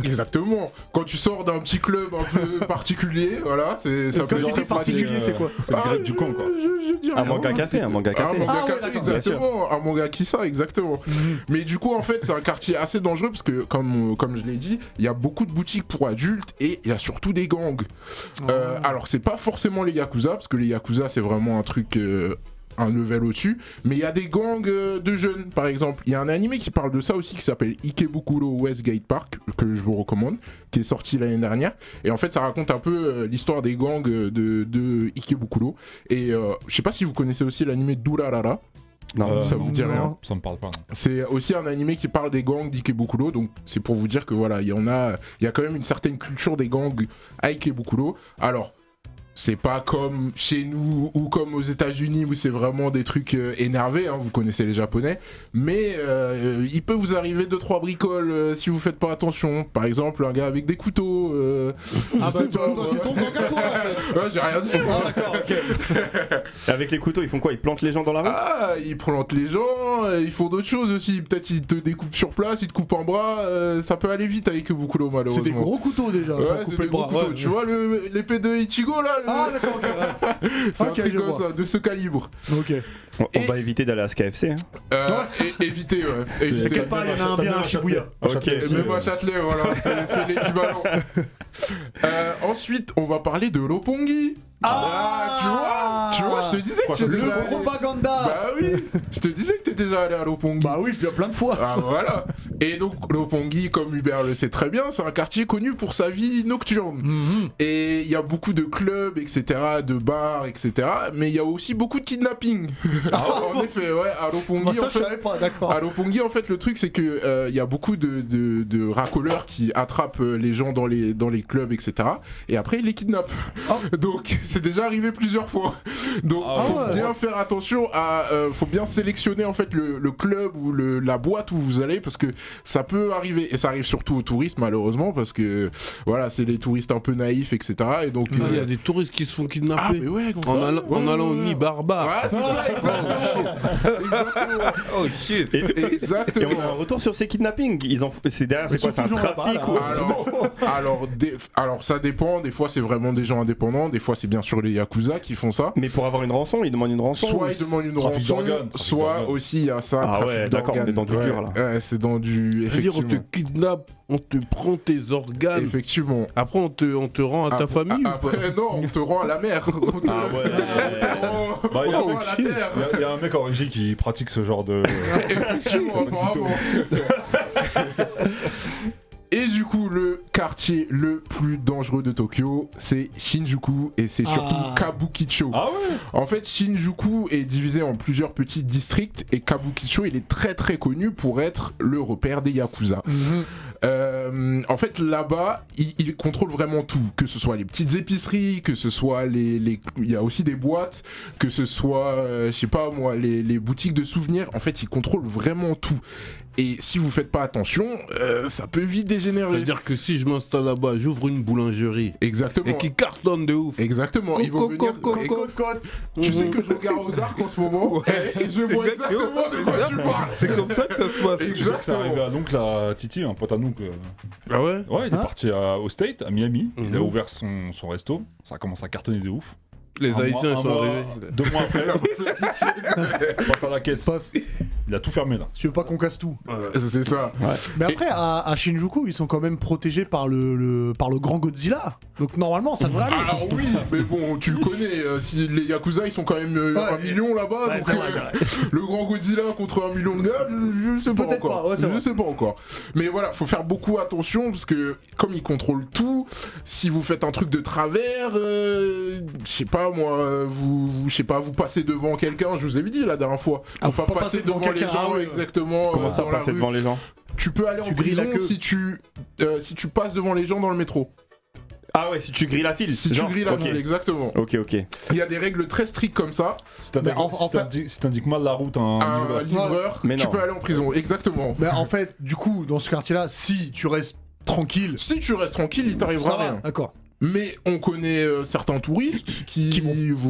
Exactement. Quand tu sors d'un petit club un peu particulier, voilà, ça Quand peut tu être dis particulier, c'est quoi? C'est le grec du camp, quoi. je dis Un rien. manga café, un manga Un café. manga Ah ouais, café, d'accord, exactement. Un manga kissa, exactement. Mais du coup, en fait, c'est un quartier assez dangereux parce que, comme je l'ai dit, il y a beaucoup de boutiques pour adultes et il y a surtout des gangs. Alors, c'est pas forcément les Yakuza, parce que les Yakuza, c'est vraiment un truc... un level au-dessus, mais il y a des gangs de jeunes, par exemple. Il y a un animé qui parle de ça aussi qui s'appelle Ikebukuro Westgate Park, que je vous recommande, qui est sorti l'année dernière. Et en fait, ça raconte un peu l'histoire des gangs de Ikebukuro. Et je sais pas si vous connaissez aussi l'animé Durarara. Non. Ça vous dit non. rien? Ça me parle pas, non. C'est aussi un animé qui parle des gangs d'Ikebukuro, donc c'est pour vous dire que voilà, il y a quand même une certaine culture des gangs à Ikebukuro. Alors, c'est pas comme chez nous ou comme aux États-Unis où c'est vraiment des trucs énervés, hein, vous connaissez les Japonais, mais il peut vous arriver 2-3 bricoles si vous faites pas attention. Par exemple, un gars avec des couteaux. C'est ton gang à toi en fait. Ouais, j'ai rien dit. Ah d'accord, ok. Et avec les couteaux, ils font quoi? Ils plantent les gens dans la rue? Ah, ils plantent les gens, ils font d'autres choses aussi. Peut-être ils te découpent sur place, ils te coupent un bras. Ça peut aller vite avec Ikebukuro, malheureusement. C'est des gros couteaux déjà. pour Ouais, couper c'est des le bras. gros couteaux. Ouais. Tu vois l'épée de Ichigo là Ah d'accord, ok. C'est Ok, un truc je comme vois. ça, de ce calibre. Ok. On va éviter d'aller à ce KFC. Hein. Évitez, ouais. Évitez. T'inquiète pas, il y en a un bien à Shibuya. Ok. Et même à Châtelet, voilà, c'est l'équivalent. Ensuite, on va parler de Roppongi. Tu vois, je te disais que tu Le déjà allé. propaganda. Bah oui, je te disais que t'es déjà allé à Roppongi. Bah oui, puis plein de fois. Ah voilà. Et donc Roppongi, comme Hubert le sait très bien, c'est un quartier connu pour sa vie nocturne. Et il y a beaucoup de clubs, etc., de bars, etc. Mais il y a aussi beaucoup de kidnapping. En effet, ouais, à Roppongi, Moi ça en je fait, savais pas, d'accord. à Roppongi, en fait, le truc, c'est que il y a beaucoup de racoleurs qui attrapent les gens dans les clubs, etc. Et après, ils les kidnappent. Donc, c'est déjà arrivé plusieurs fois. Donc, faut ouais. bien faire attention à... faut bien sélectionner, en fait, le club ou la boîte où vous allez, parce que ça peut arriver. Et ça arrive surtout aux touristes, malheureusement, parce que voilà, c'est les touristes un peu naïfs, etc. Et donc, Il y a des touristes qui se font kidnapper. Ah, mais ouais, comme ça. En allant au nid barbare. Ouais, c'est ça, exactement. Oh shit. Et Exactement. on a un retour sur ces kidnappings. C'est derrière, c'est quoi? C'est un trafic ou... Alors, ça dépend. Des fois, c'est vraiment des gens indépendants. Des fois, c'est bien sûr les Yakuza qui font ça. Mais pour avoir une rançon, ils demandent une rançon. Soit ils demandent une Trafic rançon, d'organes, soit aussi il y a ça. Ah trafic ouais, d'accord, d'organes. on est dans du dur, là. Ouais, c'est dans du. C'est-à-dire, on te Effectivement. kidnappe, on te prend tes organes. Effectivement. Après, on te rend à ta famille ou pas? Après, non, on te rend à la mer. On te Ah ouais. Bah, on te rend à la terre. Il y a un mec en régie qui pratique ce genre de. Effectivement, apparemment. Et du coup, le quartier le plus dangereux de Tokyo, c'est Shinjuku et c'est surtout Kabukicho. Ah ouais. En fait, Shinjuku est divisé en plusieurs petits districts et Kabukicho, il est très très connu pour être le repère des Yakuza. En fait, là-bas, il contrôle vraiment tout, que ce soit les petites épiceries, que ce soit il y a aussi des boîtes, que ce soit, je sais pas moi, les boutiques de souvenirs. En fait, il contrôle vraiment tout. Et si vous faites pas attention, ça peut vite dégénérer. C'est-à-dire que si je m'installe là-bas, j'ouvre une boulangerie Exactement. et qui cartonne de ouf. Exactement. Ils vont venir. Tu sais que je regarde aux arcs en ce moment et je vois exactement de quoi tu parles. C'est comme ça que ça se passe. Tu sais que c'est Exactement. arrivé à l'oncle à Titi, un pote à nous. Ah ouais? Ouais, il est Hein parti au State, à Miami. Il a Mhm. ouvert son resto. Ça a commencé à cartonner de ouf. Les Haïtiens, ils sont arrivés. 2 mois après, il passe à la caisse. Il a tout fermé là. Tu veux pas qu'on casse tout. C'est ça. Mais après, à Shinjuku, ils sont quand même protégés par le grand Godzilla. Donc normalement, ça devrait aller. Alors oui, mais bon, tu le connais, si les Yakuza ils sont quand même 1 million là-bas, Ouais, donc c'est vrai, c'est vrai. le grand Godzilla contre 1 million de gars, je sais pas Peut-être encore. pas, ouais, c'est je vrai. sais pas encore. Mais voilà, faut faire beaucoup attention parce que comme ils contrôlent tout, si vous faites un truc de travers, je sais pas moi, vous passez devant quelqu'un, je vous avais dit la dernière fois, faut pas passer devant les quelqu'un, gens ah ouais. exactement. Comment ça, dans la passer rue. devant les gens? Tu peux aller en Tu grilles la prison queue. si tu passes devant les gens dans le métro. Ah ouais, si tu grilles la file. Si tu genre, grilles la ok. ville, exactement. Ok. Il y a des règles très strictes comme ça. Si Mais en t'indiques mal la route à un Un livreur. livreur, Mais tu non. peux aller en prison, exactement. Mais en fait, du coup, dans ce quartier-là, si tu restes tranquille, Si tu restes tranquille, il ça t'arrivera va. rien. D'accord. Mais on connaît certains touristes qui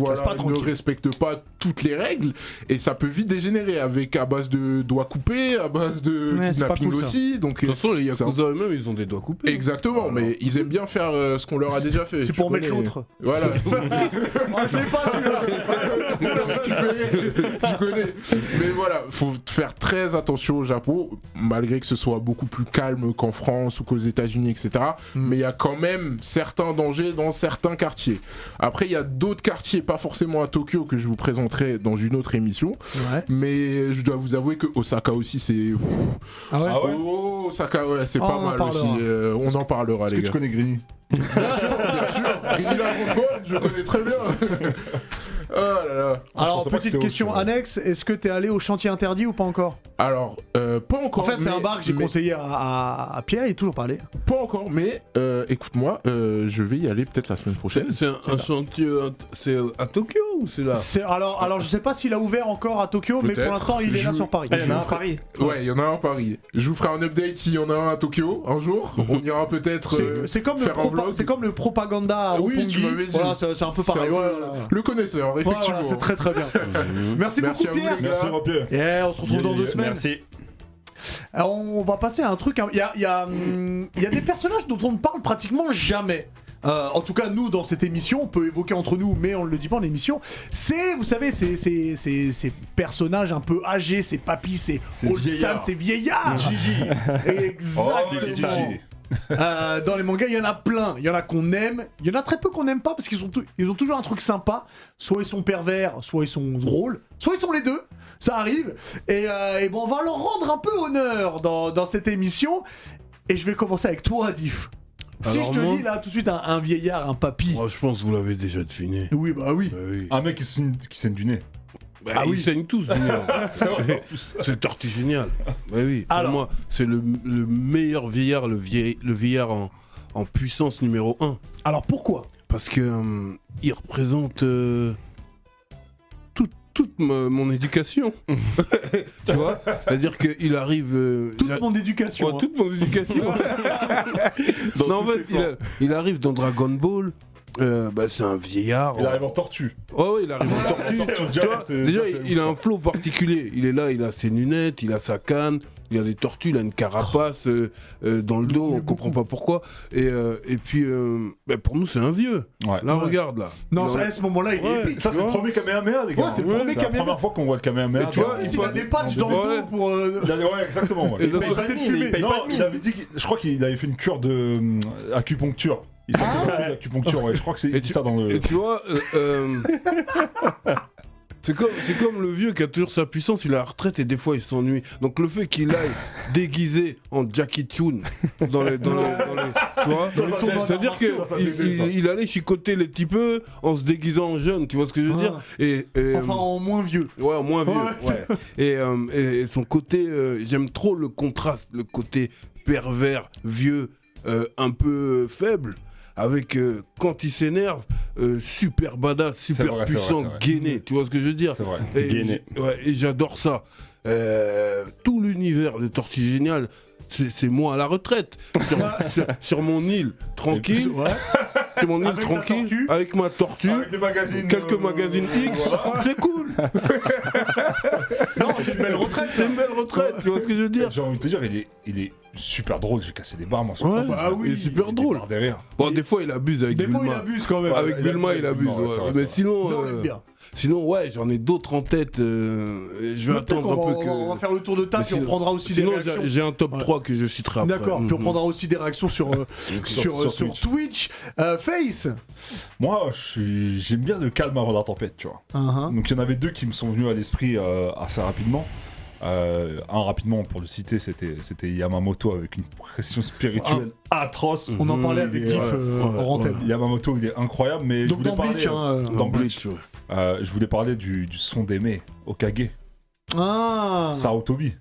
restent pas ne tranquilles. respectent pas toutes les règles et ça peut vite dégénérer à base de doigts coupés, à base de Ouais, c'est pas kidnapping cool, ça. aussi. Donc, De toute façon, les c'est Yakuza eux-mêmes, ils ont des doigts coupés. Exactement, mais ils aiment bien faire ce qu'on leur a déjà fait. C'est tu pour mettre connais. l'autre. Voilà. Je l'ai pas celui-là. tu connais. Mais voilà, faut faire très attention au Japon, malgré que ce soit beaucoup plus calme qu'en France ou qu'aux États-Unis, etc. Mais il y a quand même certains dangers dans certains quartiers. Après, il y a d'autres quartiers, pas forcément à Tokyo, que je vous présenterai dans une autre émission. Ouais. Mais je dois vous avouer que Osaka aussi, c'est. Ah ouais. Ah ouais. Oh, Osaka, ouais, c'est Oh, pas on en mal parlera. aussi. On en parlera, Est-ce les que tu gars. connais Grigny? Bien sûr, Grigny la Ronde, je connais très bien. Oh là là. Alors, pensais pas que petite c'était question au- annexe, est-ce que t'es allé au chantier interdit ou pas encore? Alors, pas encore. En fait, c'est mais- un bar que j'ai mais- conseillé à Pierre, il est toujours pas allé. Pas encore, mais écoute-moi, je vais y aller peut-être la semaine prochaine. C'est un chantier. C'est à Tokyo ou c'est là? Alors, je sais pas s'il a ouvert encore à Tokyo, mais pour Peut-être. l'instant, il est là Je- sur Paris. Ah, il y en a un à Paris. Ouais, il y en a un à Paris. Je vous ferai un update s'il y en a un à Tokyo un jour. On ira peut-être C'est comme, faire un vlog. c'est comme le propaganda à Oui, Roppongi. tu m'avais dit. Voilà, c'est un peu pareil. C'est un Ouais, peu voilà. le connaisseur, Ouais, effectivement. voilà, c'est très très bien. Merci Merci beaucoup à vous, Pierre. les gars. Merci Ropier. Yeah, on se retrouve dans 2 semaines. Merci. Alors, on va passer à un truc. Il y a des personnages dont on ne parle pratiquement jamais. En tout cas, nous, dans cette émission, on peut évoquer entre nous, mais on ne le dit pas en émission. C'est, vous savez, ces personnages un peu âgés, ces papis, ces old vieillards. san, ces vieillards. Gigi. Exactement. Dans les mangas, il y en a plein. Il y en a qu'on aime, il y en a très peu qu'on n'aime pas parce qu'ils ils ont toujours un truc sympa. Soit ils sont pervers, soit ils sont drôles, soit ils sont les deux. Ça arrive. Et bon, on va leur rendre un peu honneur dans cette émission. Et je vais commencer avec toi, Diff. Si Alors je te moi dis là tout de suite un vieillard, un papy. Oh, je pense que vous l'avez déjà deviné. Oui, bah oui. Bah oui. Un mec qui saigne du nez. Bah, ils saignent tous. du nez. C'est Tortue Génial. Bah oui. Pour Alors. moi, c'est le meilleur vieillard, le vieillard en puissance numéro 1. Alors pourquoi? Parce que il représente tout toute mon éducation. Tu vois, c'est-à-dire qu'il arrive. Toute mon éducation. Ouais, hein. toute mon éducation. Non, en fait, il arrive dans Dragon Ball. C'est un vieillard. Il arrive en tortue. Ouais, il arrive en tortue. Tu vois, déjà, il a un flow particulier. Il est là, il a ses lunettes, il a sa canne. Il y a des tortues, il a une carapace dans le dos, on comprend pas pourquoi. Et puis, pour nous, c'est un vieux. Ouais. Là, regarde là. Non, ça, à ce moment-là, il est Ouais. épique. Ça, c'est le Ouais. premier Kamehameha, les gars. Ouais, c'est le premier C'est la Kamehameha. première fois qu'on voit le Kamehameha. Et tu vois, Il a des patchs dans le dos pour. Ouais, exactement. Ouais. Et dans paye sa- pas de mine, il paye Non, pas de mine. il avait dit, je crois qu'il avait fait une cure de acupuncture. Il sortait d'un truc d'acupuncture, ouais. Je crois que c'est il dit ça dans le. Et tu vois, c'est comme le vieux qui a toujours sa puissance, il est à la retraite et des fois il s'ennuie. Donc le fait qu'il aille déguisé en Jackie Chun dans les tu vois, c'est-à-dire qu'il allait chicoter les petits peu en se déguisant en jeune, tu vois ce que je veux dire et, Enfin, en moins vieux. ouais, en moins vieux. Ouais. Et son côté, j'aime trop le contraste, le côté pervers, vieux, un peu faible. Avec quand il s'énerve, super badass, super C'est vrai, c'est puissant, vrai, c'est vrai. gainé, tu vois ce que je veux dire? C'est vrai. Et Gainé. et j'adore ça. Tout l'univers de Tortue Géniale, c'est moi à la retraite, sur mon île, tranquille, Ouais. sur mon île Avec ta tranquille, tortue. avec ma tortue, Avec des magazines. quelques magazines X, voilà. c'est cool. Non, c'est une belle retraite. C'est une belle retraite, tu vois ce que je veux dire? J'ai envie de te dire, il est super drôle. J'ai cassé des barres, moi. sur Ouais, ça. bah oui, il est super drôle. Barres derrière. Bon, des fois il abuse avec Des fois, il Bulma. abuse quand même. Avec il Bulma, abuse il avec abuse. Bulma, ouais, Ouais. c'est vrai, Mais c'est Non, on sinon, aime bien. sinon, ouais, j'en ai d'autres en tête. Je vais Mais peut-être attendre qu'on un peu va- On va que. faire le tour de table, Mais puis on sinon- prendra aussi des Sinon, réactions. j'ai un top Ouais. 3 que je citerai après. D'accord, puis on Mhm. prendra aussi des réactions sur Sur Twitch. Face. Moi, j'aime bien le calme avant la tempête, tu vois. Donc il y en avait deux qui me sont venus à l'esprit assez rapidement. Un rapidement pour le citer, c'était Yamamoto avec une pression spirituelle atroce. On en parlait avec Il est, Diff ouais, hors antenne. Yamamoto, il est incroyable, mais Donc je voulais dans parler, Bleach, hein, dans Bleach, Bleach, ouais. je voulais parler du son d'Aimé, Okage, Ah. Sarutobi.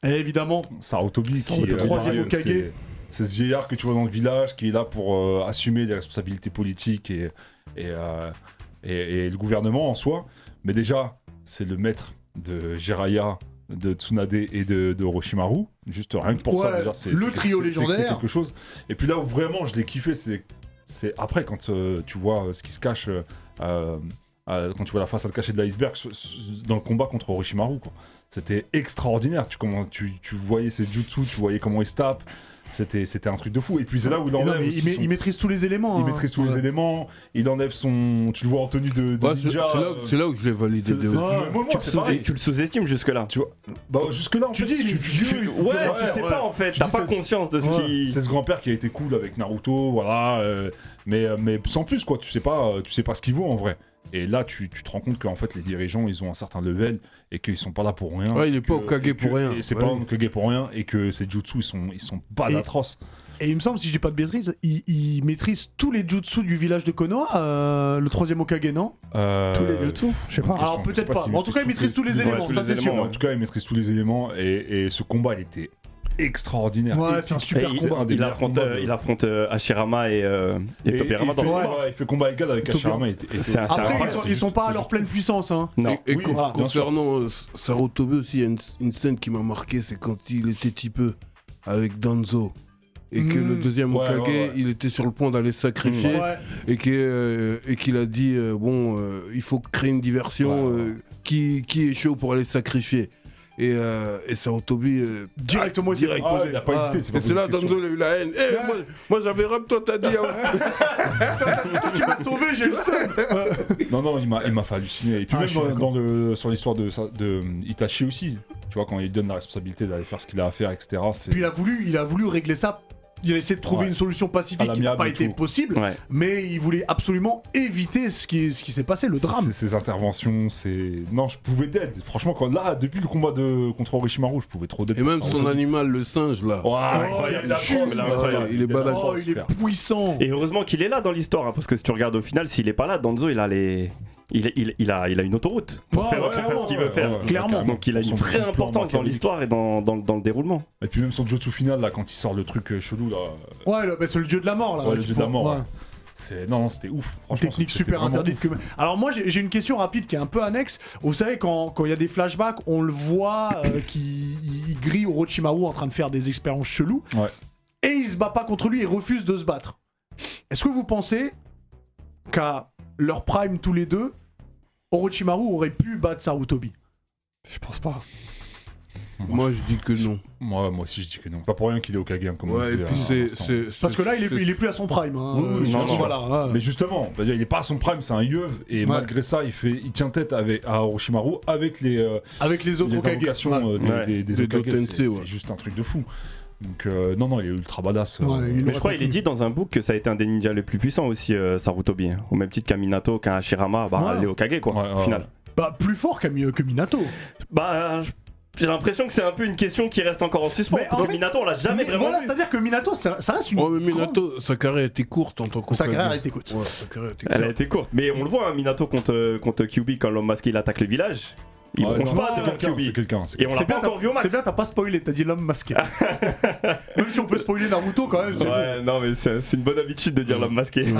Évidemment. Sarutobi qui Sarutobi, troisième pareil, Hokage. c'est ce vieillard que tu vois dans le village qui est là pour assumer des responsabilités politiques et le gouvernement en soi. Mais déjà, c'est le maître de Jiraiya, de Tsunade et de Orochimaru. Juste rien que pour ça, Ouais, déjà, c'est le trio c'est légendaire. quelque chose. Et puis là où vraiment je l'ai kiffé, c'est après quand tu vois ce qui se cache. Quand tu vois la façade cachée de l'iceberg dans le combat contre Orochimaru, quoi. C'était extraordinaire. Tu voyais ses jutsu, tu voyais comment il se tape. C'était un truc de fou. Et puis c'est là où il Et non, enlève. mais aussi il maîtrise tous les éléments. il hein. maîtrise tous les éléments. Il enlève son. Tu le vois en tenue de Ouais, ninja. c'est là où je l'ai validé. c'est- de c'est- ouf. moi, c'est pareil. Tu le sous-estimes jusque-là. Tu vois. Bah jusque là, Tu dis, tu dis. Ouais, tu sais pas en fait, Tu t'as dis, pas c'est- conscience de ce Ouais. qui. C'est ce grand-père qui a été cool avec Naruto, voilà. Mais sans plus, quoi. Tu sais pas ce qu'il vaut en vrai. Et là, tu te rends compte qu'en fait, les dirigeants, ils ont un certain level et qu'ils sont pas là pour rien. Ouais, il est pas Que- Hokage et pour que- rien. Et c'est Ouais. pas Hokage pour rien et que ces jutsu, ils sont pas Et- atroces. Et il me semble, si je dis pas de bêtises, il maîtrise tous les jutsu du village de Konoha, le troisième Hokage, non Tous les jutsu. Je sais pas. Alors question, je sais peut-être pas pas. s'il Mais en tout cas, il maîtrise tous les éléments, tous ça les c'est éléments, sûr. En tout cas, il maîtrise tous les éléments et ce combat, il était extraordinaire. Ouais, c'est un super Et combat. un des il meilleurs affronte, combats de- il affronte Hashirama et Tobirama il dans fait, ce ouais. combat. il fait combat égal avec Tobirama. Hashirama. C'est un- Après, incroyable, ils sont pas à leur pleine puissance. Hein. Non. Et Oui, voilà. concernant Sarutobi aussi, il y a une scène qui m'a marqué, c'est quand il était petit peu avec Danzo. Et que le deuxième Ouais, Hokage, ouais. il était sur le point d'aller se sacrifier. Ouais. Et qu'il a dit, il faut créer une diversion. Ouais, ouais. Qui est chaud pour aller se sacrifier? Et Sarutobi... Directement, il s'est direct. posé. Il a pas hésité. Et c'est là, Danzo, il a eu la haine. Moi j'avais rap, toi t'as dit... Tu m'as sauvé, j'ai le seum. Non, il m'a fait halluciner. Et puis Ah, je suis même d'accord. sur l'histoire de Itachi aussi. Tu vois, quand il donne la responsabilité d'aller faire ce qu'il a à faire, etc. Puis il a voulu régler ça. Il a essayé de trouver Ouais. une solution À pacifique qui n'a l'amiable pas et été tout. possible, Ouais. mais il voulait absolument éviter ce qui s'est passé, le drame. Ses interventions, c'est. Non, je pouvais dead. Franchement, depuis le combat contre Orochimaru, je pouvais trop dead. Et même pour son Sarutobi. animal, le singe là. Ouais, il est atroce, incroyable. Il est badass. Oh, il est puissant. Et heureusement qu'il est là dans l'histoire, hein, parce que si tu regardes au final, s'il est pas là, Danzo, il a une autoroute pour Ouais, faire ouais, ce qu'il veut faire. ouais, Clairement. Donc il a une Son vraie plan importance dans machiavélique. l'histoire et dans le déroulement. Et puis même son jutsu final, là, quand il sort le truc chelou, là. Ouais, bah, c'est le dieu de la mort là. Ouais, le dieu de la mort, ouais. Non, c'était ouf. Une Franchement, technique c'était super vraiment interdite. ouf. Alors moi j'ai une question rapide qui est un peu annexe. Vous savez quand il y a des flashbacks, on le voit qu'il grille Orochimaru en train de faire des expériences cheloues. Ouais. Et il se bat pas contre lui, il refuse de se battre. Est-ce que vous pensez qu'à leur prime tous les deux, Orochimaru aurait pu battre Sarutobi? Je pense pas. Moi, je dis que non. Moi aussi, je dis que non. Pas pour rien qu'il est au Kage, comme on Ouais, et disait. puis à l'instant. Parce que là il est plus à son prime. Hein. Oui, Surtout, non, voilà, hein. Mais justement, il est pas à son prime, c'est un yeuve, et malgré ça, il tient tête à Orochimaru avec les Avec les autres Hokage. invocations Ouais. des Des Hokage. Dotensei, C'est ouais. juste un truc de fou. Donc non, il est ultra badass. Ouais, il Mais je crois qu'il est dit dans un book que ça a été un des ninjas les plus puissants aussi, Sarutobi. Hein. Au même titre qu'un Minato, qu'un Hashirama, Ouais. les Hokage quoi, Ouais, au final. Bah plus fort que Minato. J'ai l'impression que c'est un peu une question qui reste encore en suspens. Mais en Parce que fait- Minato, on l'a jamais Mais vraiment voilà, vu. c'est-à-dire que Minato, ça reste une. Oh, mais grande- Minato, sa carrière était courte en tant qu'Hokage. Sa carrière a été courte. Ouais, sa carrière était Elle a courte. été courte. Mais on le voit, hein, Minato contre Kyuubi quand l'homme masqué il attaque le village. Il Ouais, bronche non, pas c'est devant quelqu'un, Kyuubi. c'est quelqu'un. Et on l'a pas encore vu au max. C'est bien, t'as pas spoilé, t'as dit l'homme masqué. Même si on peut spoiler Naruto quand même. c'est Ouais, non, mais c'est une bonne habitude de dire l'homme masqué. bon.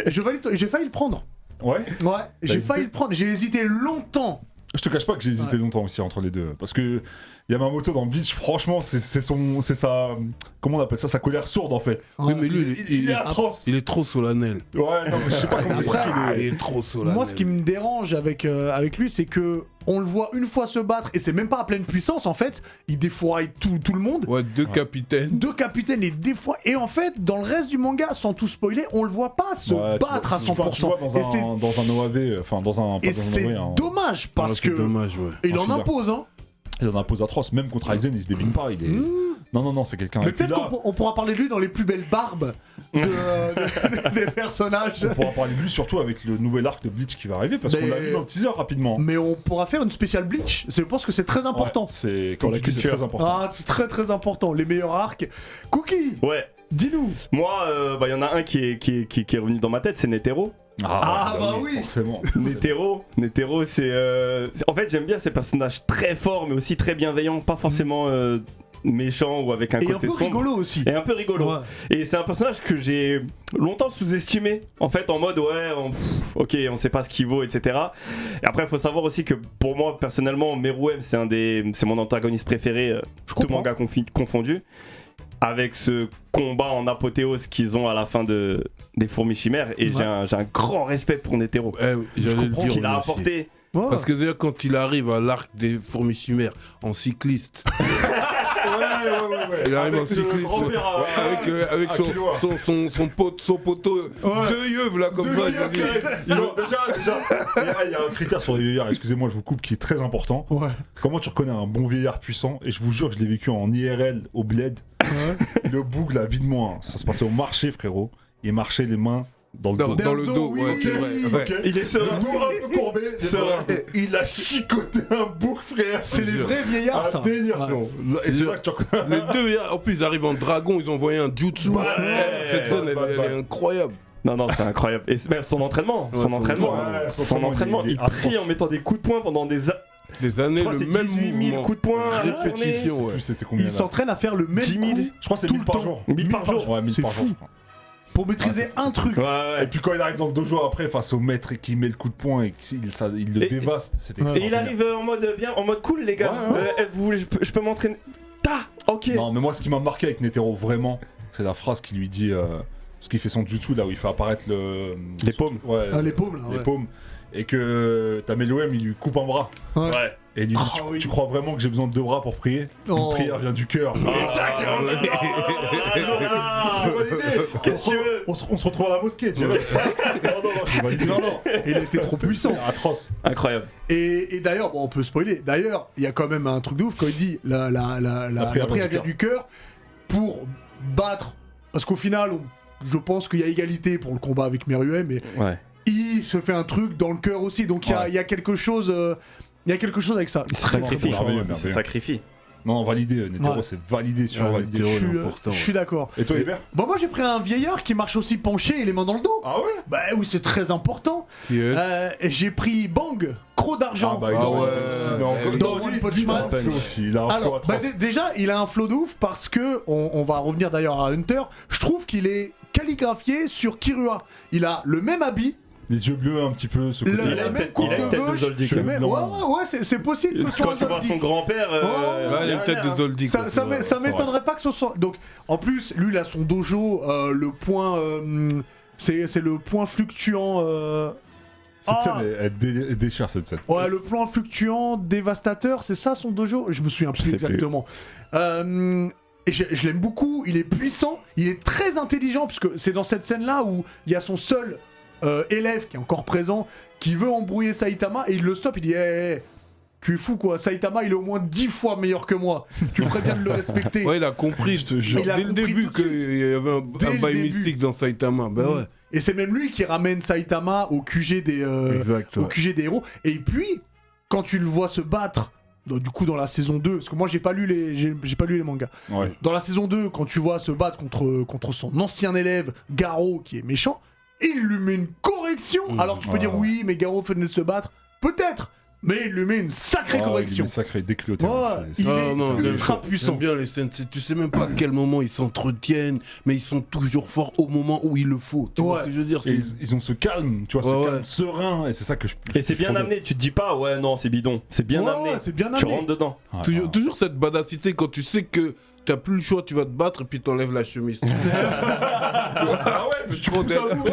J'ai failli le prendre. Ouais. Ouais, j'ai hésité failli le prendre. J'ai hésité longtemps. Je te cache pas que j'ai hésité longtemps aussi entre les deux. Parce que Yamamoto dans Bleach, franchement, c'est sa. Comment on appelle ça? Sa colère sourde en fait. Oui, mais lui, Il est atroce. il est trop solennel. Ouais, non, mais je sais pas comment Après, t'expliquer. Il est trop solennel. Moi, ce qui me dérange avec lui, c'est que on le voit une fois se battre et c'est même pas à pleine puissance en fait. Il défouraille tout le monde. Ouais, deux capitaines. Deux capitaines les défouraille. Et en fait, dans le reste du manga, sans tout spoiler, on le voit pas se Ouais, battre à tu vois 100%. dans Et c'est- un OAV, enfin dans un. pas Et dans un c'est OAV, hein. dommage parce C'est que dommage, ouais. il en Je suis impose. Hein. Il en impose atroce, même contre Aizen, il se démine pas. Il est. Non, c'est quelqu'un. Mais Et puis peut-être là, qu'on pourra parler de lui dans les plus belles barbes des personnages. on pourra parler de lui surtout avec le nouvel arc de Bleach qui va arriver parce qu'on Mais- l'a vu dans le teaser rapidement. Mais on pourra faire une spéciale Bleach. Je pense que c'est très important. Ouais, c'est Pour comme la tu dis, c'est culture. très important. Ah, c'est très très important. Les meilleurs arcs. Cookie, Ouais. dis-nous. Moi, il y en a un qui est revenu dans ma tête, c'est Netero. Ah, bah oui. Forcément. Netero, en fait, j'aime bien ces personnages très forts, mais aussi très bienveillants, pas forcément méchants ou avec un Et un côté peu sombre. rigolo aussi. Et un peu rigolo. Ouais. Et c'est un personnage que j'ai longtemps sous-estimé, en fait, en mode ok, on sait pas ce qu'il vaut, etc. Et après, il faut savoir aussi que pour moi, personnellement, Meruem, c'est mon antagoniste préféré, tout comprends. manga confondu. Avec ce combat en apothéose qu'ils ont à la fin des fourmis chimères, et Ouais. j'ai un grand respect pour Netero. J'allais le comprends Ce dire. qu'il a moi aussi. apporté. Ouais. Parce que déjà, quand il arrive à l'arc des fourmis chimères en cycliste, Ouais. il arrive en Avec le cycliste grand-père, avec à Killua. son poteau, deux yeux là comme ça. je dis. Déjà, il y a un critère sur les vieillards, excusez-moi, je vous coupe, qui est très important. Ouais. Comment tu reconnais un bon vieillard puissant? Et je vous jure que je l'ai vécu en IRL au bled. Le boug, là, vide-moi. Ça se passait au marché, frérot. Il marchait les mains dans le dos. Dans le dos, oui, ouais, c'est vrai. ouais. Ok. Il est serein. Le dos un peu courbé. Serein. Il a chicoté un bouc, frère. C'est les vrais vieillards, ça. Un délire, Ouais. non. Et c'est là que tu reconnais. Les deux, en plus, ils arrivent en dragon, ils ont envoyé un jutsu. Ouais. Cette scène, elle est incroyable. Non, c'est incroyable. Et même son entraînement. Ouais, Son entraînement. ouais, Son entraînement. Il prie atroce. en mettant des coups de poing pendant des Des années, Je crois le que c'est même 18 000 mouvement. coups de poing à la journée. Répétition, Je sais ouais. plus c'était combien. Il là. s'entraîne à faire le même 10 000. coup Je crois que c'est tout 1000 le par temps. jour. 1000 par jour. Ouais, 1000 C'est par jour, fou. je crois. pour maîtriser Ah, un truc. Et puis quand il arrive dans le dojo après face au maître et qu'il met le coup de poing et qu'il le Et- dévaste, c'est Ouais. Et il arrive en mode cool, les gars. Ouais, ouais. Vous voulez, je peux m'entraîner. Ta, ok. Non, mais moi, ce qui m'a marqué avec Netero, vraiment, c'est la phrase qu'il lui dit. Parce qu'il fait son jutsu là où il fait apparaître Les paumes. Ouais, Ah, les paumes, là, les ouais. paumes. Et que Tameluem, il lui coupe un bras. Ouais. Ouais. Et il lui dit Ah, oui. tu crois vraiment que j'ai besoin de 2 bras pour prier Oh. Une prière vient du cœur. Qu'est-ce que tu veux On se retrouve à la mosquée, tu vois. Non. Il était trop puissant. Atroce. Incroyable. Et d'ailleurs, bon, on peut spoiler. D'ailleurs, il y a quand même un truc de ouf quand il dit la prière vient du cœur pour battre. Parce qu'au final, je pense qu'il y a égalité pour le combat avec Meruem, mais Ouais. il se fait un truc dans le cœur aussi. Donc il y a quelque chose. Il y a quelque chose avec ça. Il se sacrifie. Merveilleux, Il se merveilleux. sacrifie. Non, validé, Netero, Ouais. c'est validé sur Ouais, validé. Netero, Je suis, important, je suis d'accord. Et toi, Hubert Bon, moi j'ai pris un vieillard qui marche aussi penché et les mains dans le dos. Ah ouais Bah oui, c'est très important. Yes. Et j'ai pris Bang, croc d'argent. il Ah en- ouais. il en- Dans non, One lui, Punch lui, il a Man. un flow aussi, il a un flow Alors, bah, atroce. déjà, il a un flow de ouf parce que, on va revenir d'ailleurs à Hunter, je trouve qu'il est calligraphié sur Kirua. Il a le même habit. Les yeux bleus un petit peu, ce côté. La même coupe il a une tête de de Zoldyck. cheveux. Ouais, c'est possible que ce soit Quand tu vois Zoldyck. son grand-père. Ouais, il a une tête de Zoldyck. Ça m'étonnerait pas que ce soit. Donc, en plus, lui, il a son dojo, le point. C'est le point fluctuant. Cette scène, elle déchire cette scène. Ouais, le plan fluctuant dévastateur, c'est ça son dojo? Je me souviens plus sais exactement. Et je l'aime beaucoup, il est puissant, il est très intelligent, puisque c'est dans cette scène-là où il y a son seul élève qui est encore présent, qui veut embrouiller Saitama, et il le stoppe, il dit hey, tu es fou quoi, Saitama il est au moins 10 fois meilleur que moi, tu ferais bien de le respecter. Ouais, il a compris, je te jure. Il a Dès le compris début tout de suite. qu'il y avait Dès un le bail début. mystique dans Saitama. Bah ouais. Et c'est même lui qui ramène Saitama au QG des, Exact. au Ouais. QG des héros. Et puis, quand tu le vois se battre, donc, du coup dans la saison 2, parce que moi j'ai pas lu les mangas. Ouais. Dans la saison 2, quand tu vois se battre contre son ancien élève, Garo, qui est méchant, il lui met une correction. Alors tu peux dire oui, mais Garo venait de se battre. Peut-être, mais il lui met une sacrée correction. Une sacrée déculotée. Ouais, il est ultra puissant. J'aime bien les scènes. Tu sais même pas à quel moment ils s'entretiennent, mais ils sont toujours forts au moment où il le faut. Tu vois ce que je veux dire? Et ils ont ce calme, tu vois, ce Ouais, calme ouais. serein, et c'est ça que je. Et c'est bien amené, tu te dis pas, ouais, non, c'est bidon. C'est bien Ouais, amené. c'est bien Tu amené. rentres dedans. Ouais, Toujours, ouais. toujours cette badassité quand tu sais que t'as plus le choix, tu vas te battre et puis t'enlèves la chemise. Ah ouais, mais tu prends ça où?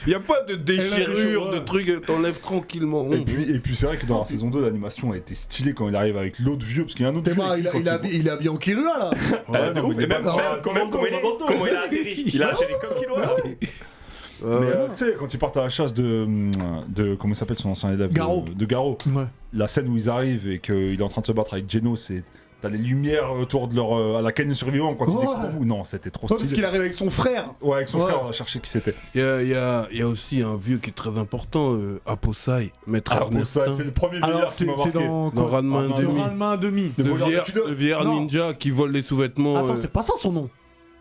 Il y a pas de déchirure, de trucs, t'enlèves tranquillement. Et puis c'est vrai que dans la saison 2, l'animation a été stylée quand il arrive avec l'autre vieux, parce qu'il y a un autre T'es vieux. marre, il est habillé en Kirua là. Ouais, non, De ouf. mais Et même non, comment il a atterri. Il a atterri comme qu'il doit. Mais tu sais, quand ils partent à la chasse de comment il s'appelle son ancien élève Garo. de Garo, Ouais. la scène où ils arrivent et qu'il est en train de se battre avec Geno, c'est. T'as les lumières autour de leur. À la canne survivant quand il Ouais. découvre. Non, c'était trop Parce stylé. qu'il arrive avec son frère. Ouais, avec son Ouais. frère, on a cherché qui c'était. Il y a aussi un vieux qui est très important, Aposai, Maître Ah, bon, ça, Ernestin. c'est le premier vieillard Alors qui m'a c'est marqué. dans Dans Ranma Ah, non, 1,5. le Ranma 1,5. Le voleur de culottes. Le vieillard Non. ninja qui vole les sous-vêtements. Attends, c'est pas ça son nom.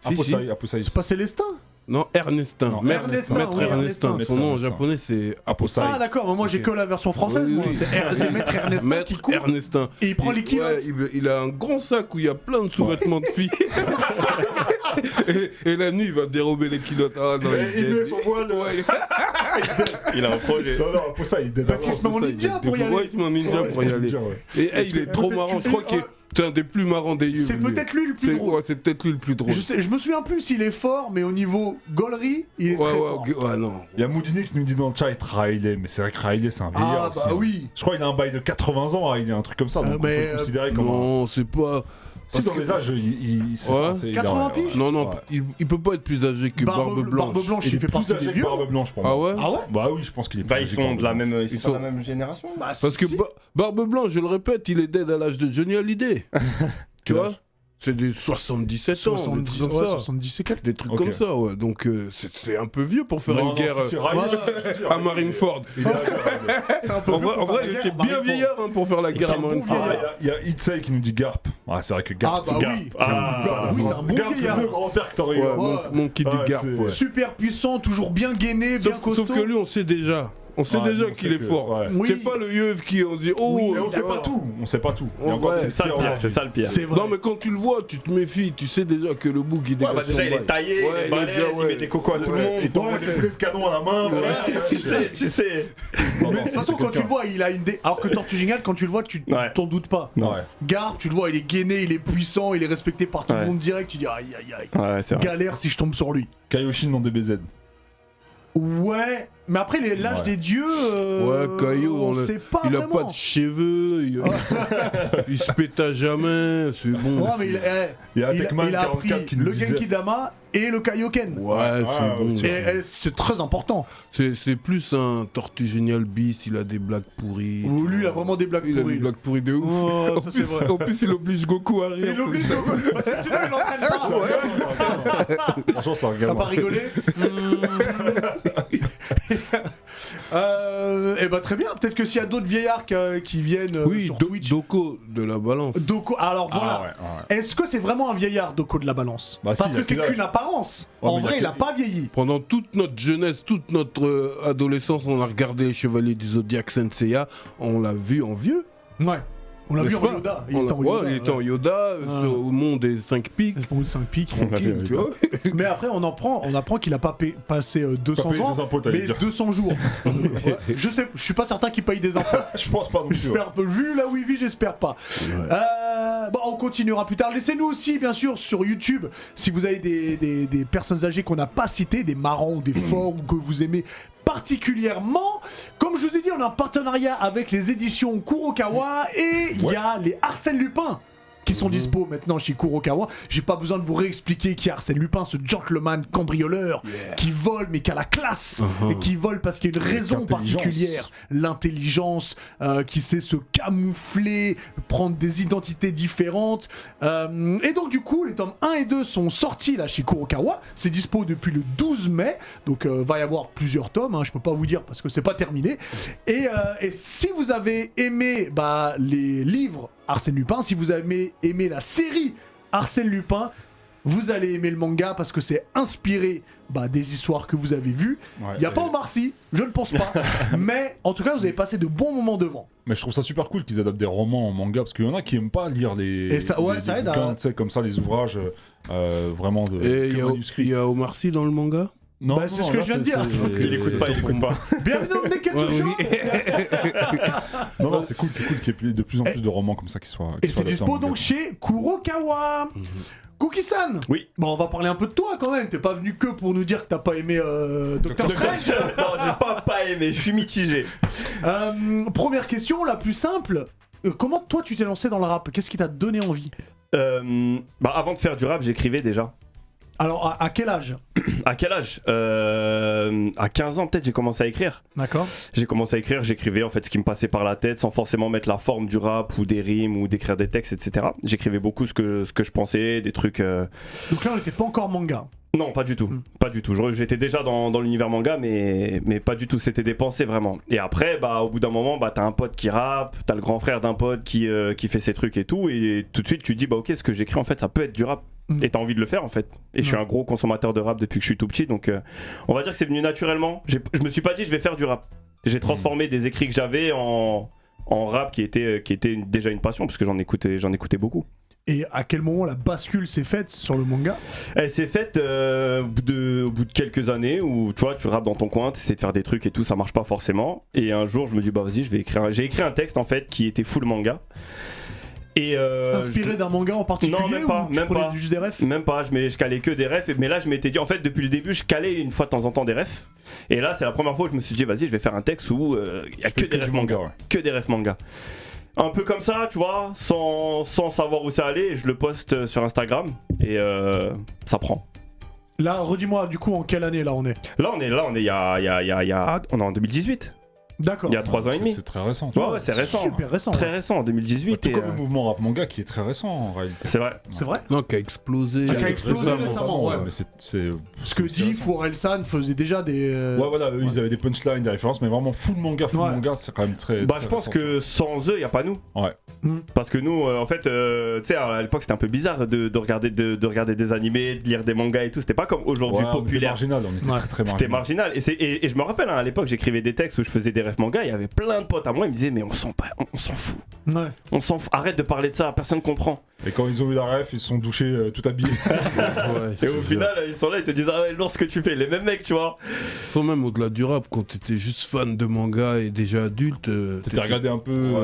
Si, si. Aposai. C'est pas Célestin. Non, Ernestin. Non, Maître Ernestin, Maître oui, Ernestin. Ernestin. Son nom en Maître japonais c'est Aposai. Ah d'accord, mais moi j'ai Ok. que la version française. Oui, moi. oui. C'est Maître Ernestin Maître qui court. Ernestin. Et il prend les kilos. Ouais, il a un grand sac où il y a plein de sous-vêtements de filles. et la nuit, il va dérober les kilotes. Ah non, Il met son voile. Ouais, Il a un projet. Non, non, Aposai, il est Parce qu'il se met en ça, ninja pour y aller. Ouais, il se met en ninja pour y aller. Et il est trop marrant. Je crois qu'il est un des plus marrants des yeux. C'est peut-être lui le plus drôle. Ouais, c'est peut-être lui le plus drôle. Je me souviens plus s'il est fort, mais au niveau gaulerie, il est très fort. ouais, non. Il y a Moudini qui nous dit dans le chat Riley, mais c'est vrai que Riley c'est un vieillard Ah aussi, bah hein. oui. Je crois qu'il a un bail de 80 ans, il a un truc comme ça, donc on peut mais, le considérer comme un... Non, c'est pas. Si dans parce les âges, c'est Ouais. ça, c'est- il a- 80 ouais. piges Non, non, Ouais. il peut pas être plus âgé que Barbe Blanche. Barbe Blanche, Il il est fait plus partie âgé des que vieux. Barbe Blanche pour moi. Ah ouais Ah ouais. Bah oui, je pense qu'il est plus Bah, ils âgé que sont Barbe de la Blanche. même. Ils Ils sont de sont- la même génération. Bah, Parce que si. Barbe Blanche, je le répète, il est dead à l'âge de Johnny Hallyday. Tu Quel vois âge C'est des 77 ans, des 70, trucs comme ouais, ça. 70 et quelques. Des trucs Ok. comme ça, ouais. Donc c'est un peu vieux pour faire Non, une non, guerre si, Riley, je te dis, à Riley, Marineford. il est âgé, Riley. C'est un peu En vieux vrai, pour en faire vrai, la il guerre, était bien Marineford. vieillard hein, pour faire la guerre c'est à un bon Marineford. vieillard. Ah, il y a Itsei qui nous dit Garp. Ah, c'est vrai que Garp. Ah bah Garp. oui. Ah, Garp, oui, c'est un bon Garp, c'est vieillard. le grand-père que t'aurais eu. Ouais, hein. mon kid Ouais, du Garp, c'est- ouais. Super puissant, toujours bien gainé, bien costaud. Sauf que lui, on sait déjà. On sait Ouais, déjà on qu'il sait est que- fort. ouais. Oui. C'est pas le yeuse qui on dit oh. Oui, Et on sait pas tout. On sait pas tout. Il y a encore Ouais, des C'est ça le pire. C'est ça le pire. C'est vrai. Non mais quand tu le vois, tu te méfies, tu sais déjà que le bouc il Ouais, dégage bah déjà son il est bail. taillé, Ouais, il est il est balèze, déjà, il ouais. met des cocos à tout le Ouais. monde. Et t'envoies des boulets de canon à la main. voilà. Tu sais, tu sais. Non, non, Mais de toute c'est façon, quand tu quelqu'un. le vois, il a une dé. Alors que Tortue Géniale, quand tu le vois, tu Ouais. t'en doutes pas. Non. Ouais. Garp, tu le vois, il est gainé, il est puissant, il est respecté par tout le Ouais. monde direct. Tu dis aïe aïe aïe. Ouais, c'est vrai. Galère si je tombe sur lui. Kaioshin dans DBZ. Ouais, mais après l'âge Ouais. des dieux, Ouais, Caillou, on sait pas il a vraiment. pas de cheveux, il se pète à jamais, c'est bon. Ouais, mais Il y a il Techman a appris 44 qui nous le disait. Genkidama et le Kaioken. Ouais, c'est ouais, bon. Et c'est très important. C'est plus un Tortue Génial bis, il a des blagues pourries. Ou lui, il a vraiment des blagues Il a des pourries. blagues pourries de ouf. Oh, En ça, plus- c'est vrai. En plus, il oblige Goku à rire. Il oblige Goku, parce que sinon il entraîne pas. C'est un gamin. Franchement, c'est un T'as gamin. pas rigolé Et bah très bien, peut-être que s'il y a d'autres vieillards qui viennent Oui, sur Twitch. Doko de la balance. Doko, alors voilà. Ah ouais, ouais. Est-ce que c'est vraiment un vieillard Doko de la balance? Bah si, Parce il a que c'est quel âge qu'une apparence. Ouais, En mais il a vrai, il a quel- pas vieilli. Pendant toute notre jeunesse, toute notre adolescence, on a regardé les Chevaliers du Zodiac Senseiya, on l'a vu en vieux. Ouais. On l'a vu N'est-ce en pas Yoda. Il On était en l'a- Yoda. ouais, il était en Yoda, Ah. au monde des 5 pics. C'est pour 5 pics. On l'a vu, Tranquille, tu vois. Mais après, on apprend qu'il a pas passé 200 Pas payé ans, ses impôts, t'allais mais dire. 200 jours. Ouais. Je suis pas certain qu'il paye des impôts. Je pense pas non plus. ouais. J'espère, vu là où il vit, j'espère pas. Bon, on continuera plus tard. Laissez-nous aussi, bien sûr, sur YouTube, si vous avez des personnes âgées qu'on n'a pas citées, des marrants ou des forts ou que vous aimez particulièrement. Comme je vous ai dit, on a un partenariat avec les éditions Kurokawa et il y a les Arsène Lupin qui sont dispo maintenant chez Kurokawa. J'ai pas besoin de vous réexpliquer qui est Arsène Lupin, ce gentleman cambrioleur qui vole mais qui a la classe et qui vole parce qu'il y a une raison l'intelligence. particulière, l'intelligence, qui sait se camoufler, prendre des identités différentes. Et donc du coup, les tomes 1 et 2 sont sortis là chez Kurokawa. C'est dispo depuis le 12 mai, donc va y avoir plusieurs tomes. Hein, je peux pas vous dire parce que c'est pas terminé. Et si vous avez aimé les livres Arsène Lupin, si vous avez aimé la série Arsène Lupin, vous allez aimer le manga parce que c'est inspiré des histoires que vous avez vues. Ouais, Il n'y a pas Omar Sy, je ne pense pas, mais en tout cas vous avez passé de bons moments devant. Mais je trouve ça super cool qu'ils adaptent des romans en manga parce qu'il y en a qui aiment pas lire Et ça- ouais, ça aide à- bouquins, tu sais, comme ça, les ouvrages vraiment de Et il y que a- manuscrits. il y a Omar Sy dans le manga. Non, Bah, c'est ce que là, je viens de dire. Il écoute pas, il écoute pas. Bienvenue dans le Neketsu Ouais, Show. oui. Non, c'est cool qu'il y ait de plus en plus de romans comme ça qui soient. Et qui soient c'est adaptés en dispo manga. donc chez Kurokawa. Cookie-san. Oui. Bon, on va parler un peu de toi quand même. T'es pas venu que pour nous dire que t'as pas aimé Doctor Strange. Non, j'ai pas aimé, je suis mitigé. Première question, la plus simple. Comment toi tu t'es lancé dans le rap? Qu'est-ce qui t'a donné envie? Avant de faire du rap, j'écrivais déjà. Alors, à quel âge? À quel âge À 15 ans peut-être j'ai commencé à écrire. D'accord. J'ai commencé à écrire, j'écrivais en fait ce qui me passait par la tête sans forcément mettre la forme du rap ou des rimes ou d'écrire des textes, etc. J'écrivais beaucoup ce que je pensais, des trucs... Donc là, on n'était pas encore manga. Non, pas du tout. Pas du tout. J'étais déjà dans l'univers manga, mais pas du tout. C'était des pensées vraiment. Et après, au bout d'un moment, t'as un pote qui rappe, t'as le grand frère d'un pote qui fait ses trucs et tout. Et tout de suite, tu te dis, ok, ce que j'écris, en fait, ça peut être du rap. Et t'as envie de le faire, en fait. Et je suis un gros consommateur de rap depuis que je suis tout petit. Donc, on va dire que c'est venu naturellement. Je me suis pas dit, je vais faire du rap. J'ai transformé des écrits que j'avais en rap qui était déjà une passion, parce que j'en écoutais beaucoup. Et à quel moment la bascule s'est faite sur le manga? Elle s'est faite au bout de quelques années où tu vois, tu rappes dans ton coin, tu essaies de faire des trucs et tout, ça marche pas forcément. Et un jour, je me dis, vas-y, je vais écrire. J'ai écrit un texte en fait qui était full manga. Et Inspiré d'un manga en particulier? Non, même pas, ou tu même prenais pas. juste des refs? Même pas, je calais que des refs. Mais là, je m'étais dit, en fait, depuis le début, je calais une fois de temps en temps des refs. Et là, c'est la première fois où je me suis dit, vas-y, je vais faire un texte où il y a que des refs manga. ouais. Que des refs manga. Un peu comme ça, tu vois, sans savoir où ça allait, je le poste sur Instagram et ça prend. Là, redis-moi, du coup, en quelle année là on est? Là, on est on est en 2018. D'accord. Il y a 3 ans et demi. C'est très récent. Ouais, c'est récent. Super récent. Très ouais. récent, en 2018. Tout et, comme le mouvement rap manga qui est très récent en réalité. c'est vrai. C'est vrai? Non, qui a explosé. Qui a explosé récemment, ouais. Mais c'est Ce que dit Orelsan faisait déjà des. Ouais, voilà, eux, ils avaient des punchlines, des références, mais vraiment full manga, c'est quand même très. Bah, très je pense récent, que sans eux, il n'y a pas nous. Ouais. Parce que nous, en fait, tu sais, à l'époque, c'était un peu bizarre de regarder des animés, de lire des mangas et tout. C'était pas comme aujourd'hui Ouais, on était populaire. marginal, on était Ouais. très C'était marginal. marginal. Et je me rappelle, à l'époque, j'écrivais des textes où je faisais des refs manga. Il y avait plein de potes à moi. Ils me disaient, mais on s'en fout. Ouais. On s'en fout. Arrête de parler de ça. Personne comprend. Et quand ils ont eu la ref, ils se sont douchés tout habillés. Ouais, Et au final, ils sont là, ils te disent, ah ouais, lourd ce que tu fais. Les mêmes mecs, tu vois. Sans même au-delà du rap, quand t'étais juste fan de manga et déjà adulte. T'étais regardé un peu.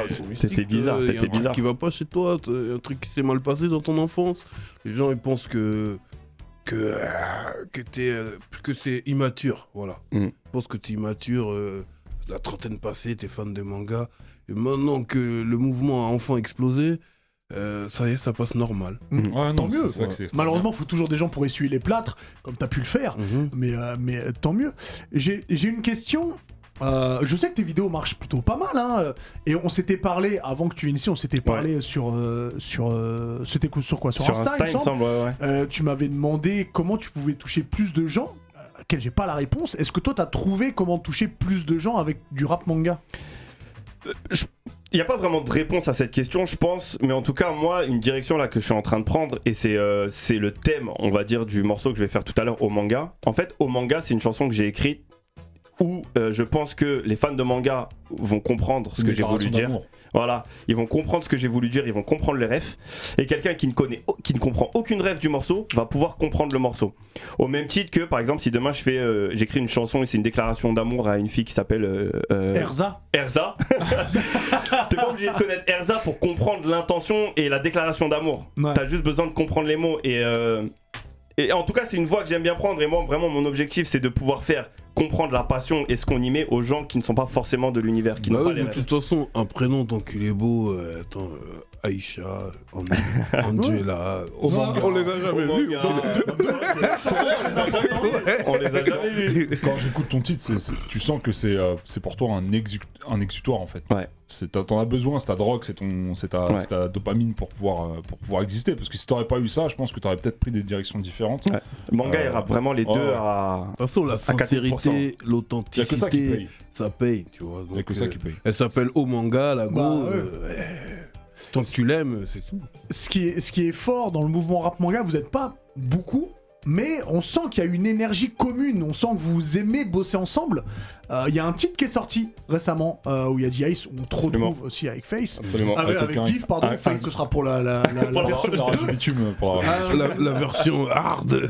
c'est mystique, T'étais bizarre, y a un t'étais truc bizarre. qui va pas chez toi, un truc qui s'est mal passé dans ton enfance. Les gens ils pensent que c'est immature, voilà. Mm. Ils pensent que t'es immature, la trentaine passée, t'es fan de manga. Et maintenant que le mouvement a enfin explosé, ça y est, ça passe normal. Ouais, Tant non, mieux. c'est ça que c'est. Malheureusement, il faut toujours des gens pour essuyer les plâtres, comme t'as pu le faire. Mais tant mieux. J'ai une question. Je sais que tes vidéos marchent plutôt pas mal, hein. Et on s'était parlé avant que tu viennes ici, on s'était parlé sur c'était sur quoi? Sur Insta, il me il me semble. semble, ouais. Tu m'avais demandé comment tu pouvais toucher plus de gens. À laquelle j'ai pas la réponse. Est-ce que toi t'as trouvé comment toucher plus de gens avec du rap manga? Il n'y a pas vraiment de réponse à cette question, je pense, mais en tout cas, moi, une direction là que je suis en train de prendre, et c'est le thème, on va dire, du morceau que je vais faire tout à l'heure au manga. En fait, au manga, c'est une chanson que j'ai écrite où je pense que les fans de manga vont comprendre ce que j'ai voulu dire. Voilà, ils vont comprendre ce que j'ai voulu dire, ils vont comprendre les refs. Et quelqu'un qui ne comprend aucune ref du morceau va pouvoir comprendre le morceau. Au même titre que, par exemple, si demain j'écris une chanson et c'est une déclaration d'amour à une fille qui s'appelle Erza. Erza. T'es pas obligé de connaître Erza pour comprendre l'intention et la déclaration d'amour. Ouais. T'as juste besoin de comprendre les mots et en tout cas, c'est une voie que j'aime bien prendre. Et moi, vraiment, mon objectif, c'est de pouvoir faire comprendre la passion et ce qu'on y met aux gens qui ne sont pas forcément de l'univers, qui Bah n'ont pas oui, les de rêves. toute façon, un prénom tant qu'il est beau, Aïcha, Angela, on les a jamais vus. On les a jamais vus. Quand j'écoute ton titre, tu sens que c'est pour toi un exutoire en fait. Ouais. T'en as besoin, c'est ta drogue, c'est ta dopamine pour pouvoir exister. Parce que si t'aurais pas eu ça, je pense que t'aurais peut-être pris des directions différentes. Ouais. Manga, il rappe vraiment les deux à. De toute façon, la sincérité, Il y a que ça qui l'authenticité, paye. ça paye, tu vois. Il y a que ça qui paye. Elle s'appelle O Manga, la go. Bah, Tant que tu l'aimes, c'est tout. Ce qui est fort dans le mouvement rap manga, vous n'êtes pas beaucoup, mais on sent qu'il y a une énergie commune, on sent que vous aimez bosser ensemble. Il y a un titre qui est sorti récemment où il y a D-Ice, où on te retrouve aussi avec Face. Absolument. Avec Div, pardon, Face, ce sera pour la version La rage du bitume, pour La version hard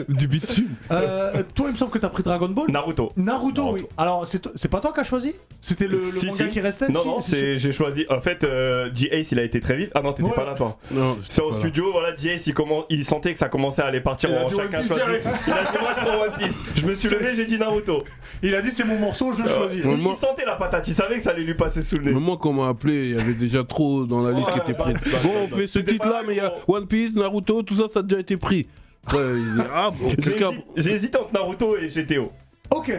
du bitume. toi, il me semble que t'as pris Dragon Ball. Naruto. Naruto, oui. Alors, c'est pas toi qui as choisi? C'était le Si, manga si. qui restait? Non, Si, j'ai choisi. En fait, G-Ace, il a été très vite. Ah non, t'étais Ouais. pas là, toi. Non, C'est au studio, voilà, G-Ace, il sentait que ça commençait à aller partir Il a en dit chacun One Piece, choisit. Il a dit, moi, je prends One Piece. Je me suis levé, j'ai dit Naruto. Il a dit c'est mon morceau, je choisis. Ouais. Il sentait la patate, il savait que ça allait lui passer sous le nez. Le moment qu'on m'a appelé, il y avait déjà trop dans la liste qui était prise. Bon, on fait ce C'était titre-là, pas mais il y a gros. One Piece, Naruto, tout ça, ça a déjà été pris. Après, il dit, ah, bon, quelqu'un. J'ai hésité entre Naruto et GTO. Ok.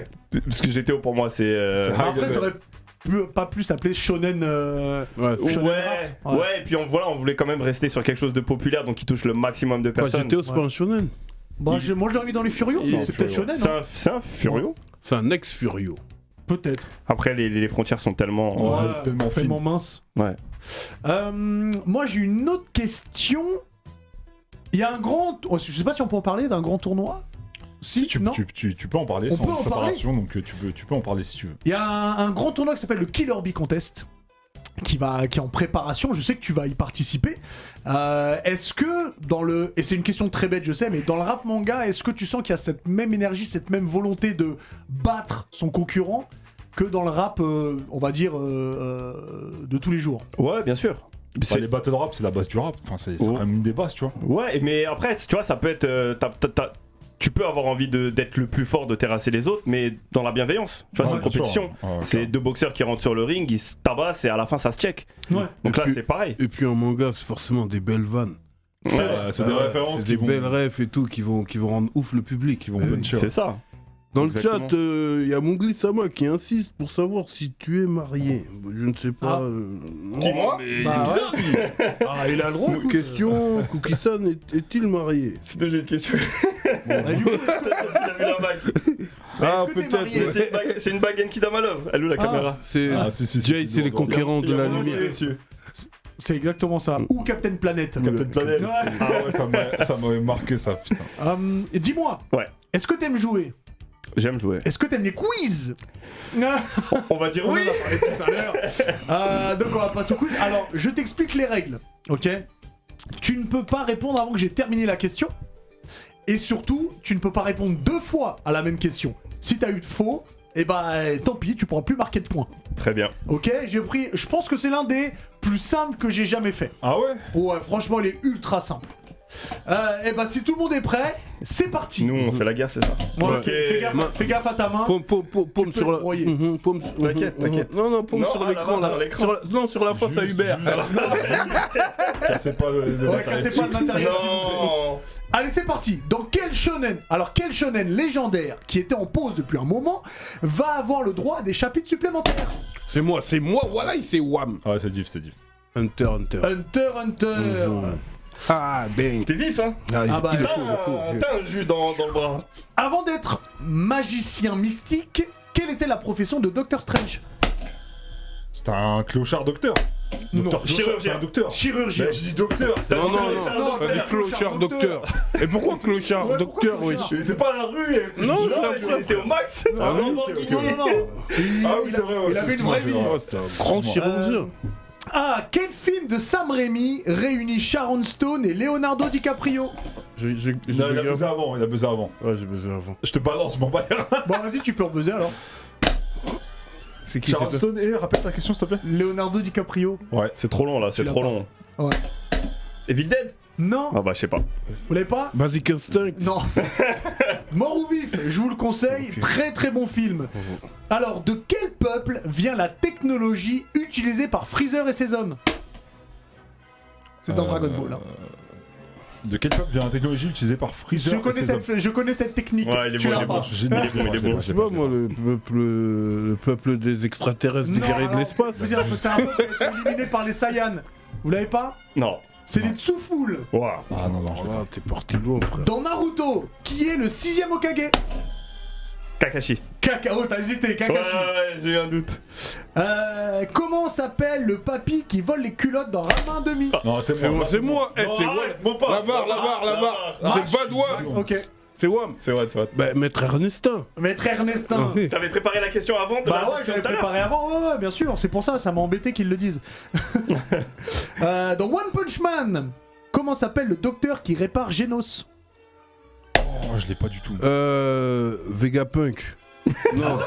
Parce que GTO pour moi c'est. Après, ça aurait pas pu s'appeler Shonen. Ouais, Ouais, Shonen rap. ouais, et puis on voulait quand même rester sur quelque chose de populaire donc qui touche le maximum de Quoi, personnes. GTO, c'est pas un shonen. Bah, moi, je l'aurais mis dans les Furios. Il- C'est peut-être Shonen. hein. C'est un Furio. C'est un ex-Furio. Peut-être. Après les frontières sont tellement. Ouais, tellement fine. mince. Ouais. Moi, j'ai une autre question. Il y a un grand. Je sais pas si on peut en parler d'un grand tournoi. Si, Tu non. peux en parler On sans peut en préparation, donc tu peux en parler si tu veux. Il y a un grand tournoi qui s'appelle le Killer Bee Contest. Qui est en préparation, je sais que tu vas y participer. Est-ce que dans le... Et c'est une question très bête, je sais, mais dans le rap manga, est-ce que tu sens qu'il y a cette même énergie, cette même volonté de battre son concurrent que dans le rap, on va dire, de tous les jours? Ouais, bien sûr. Enfin, les battle rap, c'est la base du rap. Enfin, c'est Oh. quand même une des bases, tu vois. Ouais, mais après, tu vois, ça peut être. Tu peux avoir envie d'être le plus fort, de terrasser les autres, mais dans la bienveillance. Tu vois, c'est une bien sûr. compétition. Ouais, C'est clair. deux boxeurs qui rentrent sur le ring, ils se tabassent et à la fin ça se check. Ouais. Donc Et là, puis- c'est pareil. Et puis en manga, c'est forcément des belles vannes. C'est Ouais, c'est des références C'est qui des vont, belles refs et tout qui vont rendre ouf le public. qui vont puncher. c'est ça. Dans Exactement. le chat, il y a Mongli Sama qui insiste pour savoir si tu es marié. Je ne sais pas. Ah. Non, Qui, moi mais Bah, il est bizarre, Ah, il a le droit. lui. Question Cookie-san est-il marié? C'est déjà une question. Bah, du coup, Il a vu la bague. est-ce que t'es marié ouais. C'est une bague Enki Damalov. Elle est où la Ah. caméra C'est Ah, si, si, si, Jay, si, c'est les doit- conquérants de Il y a la mon nom lumière. dessus. c'est exactement ça. Ou Captain Planet. Captain Planet. Ouais. Ah ouais, ça m'avait marqué ça, putain. Dis-moi, Ouais. est-ce que t'aimes jouer? J'aime jouer. Est-ce que t'aimes les quiz? On va dire On oui. en a parlé tout à l'heure. Donc on va passer au quiz. Alors, je t'explique les règles, ok? Tu ne peux pas répondre avant que j'ai terminé la question. Et surtout, tu ne peux pas répondre 2 fois à la même question. Si t'as eu de faux, eh ben tant pis, tu pourras plus marquer de points. Très bien. Ok? Je pense que c'est l'un des plus simples que j'ai jamais fait. Ah ouais? Ouais, franchement, il est ultra simple. Eh ben si tout le monde est prêt, c'est parti. Nous, on fait la guerre, c'est ça. Ouais, Ok. fais gaffe à ta main. Paume peux sur la. broyer. Paume. T'inquiète, t'inquiète. Non, paume Non, sur à l'écran l'avant, là. sur l'écran. Non, sur la face à Hubert. Cassez pas le Ouais, matériel. cassez pas le matériel, s'il vous plaît. Non. Allez, c'est parti. Dans quel shonen, alors quel shonen légendaire qui était en pause depuis un moment va avoir le droit à des chapitres supplémentaires? C'est moi, voilà, c'est Wham. Ah, c'est diff, c'est diff. Hunter. Hunter Hunter. Ah, dang. T'es vif, hein. Ah bah, il le là, faut. T'as un jus dans le bras. Avant d'être magicien mystique, quelle était la profession de Doctor Strange? C'est un clochard docteur. Docteur Non. Clochard, c'est un docteur. Chirurgien. Mais j'ai dit docteur. T'as Non, dit non, clochard, non, t'as dit clochard docteur. Et pourquoi clochard Ouais, docteur, pourquoi oui? clochard Il était pas à la rue. Non, Il était au max. Ah non, oui, non, ok, ok. non, non, non. Ah oui, c'est vrai. ouais, Il avait une excuse-moi, vraie vie. c'est vrai. C'était un grand chirurgien. Ah, quel film de Sam Raimi réunit Sharon Stone et Leonardo DiCaprio? J'ai Non, il a buzzé avant, il a buzzé avant. Ouais, j'ai baisé avant. Je te balance, m'en bats les reins. Bon, vas-y, tu peux rebuzzer alors. C'est qui Sharon c'est Stone, et rappelle ta question, s'il te plaît. Leonardo DiCaprio. Ouais. C'est trop long là, c'est l'as trop pas. long. Ouais. Evil Dead? Non, Ah bah je sais pas. vous l'avez pas? Basic Instinct. Non. Mort ou vif, je vous le conseille, Ok. très très bon film. Alors, de quel peuple vient la technologie utilisée par Freezer et ses hommes? C'est dans Dragon Ball. Hein. De quel peuple vient la technologie utilisée par Freezer Je connais cette technique. Ouais, il est Tu bon, l'as il est pas. bon. Je n'ai Il est bon. Je sais pas moi, le peuple des extraterrestres des Non, guerriers de alors, l'espace. je veux dire, c'est un peuple qui a été éliminé par les Saiyans. Vous l'avez pas? Non. C'est les Tsuful. Waouh. Ah non, non, Oh là, t'es parti loin, frère. Dans Naruto, qui est le 6ème Hokage? Kakashi. Kakao, t'as hésité, Ouais, Kakashi. ouais, j'ai eu un doute. Comment s'appelle le papy qui vole les culottes dans Ranma 1/2? Non, c'est C'est moi. moi, c'est moi. Eh, c'est Wam. Arrête-moi pas. La barre. C'est pas de Wam. Ok. C'est Wam. C'est vrai, c'est vrai. Bah, maître Ernestin. Maître Ernestin. Oui. T'avais préparé la question avant de Bah la ouais, question j'avais tout à l'heure. préparé avant, ouais, bien sûr, c'est pour ça, ça m'a embêté qu'ils le disent. Dans One Punch Man, comment s'appelle le docteur qui répare Genos? Oh, je l'ai pas du tout. Vegapunk. Non.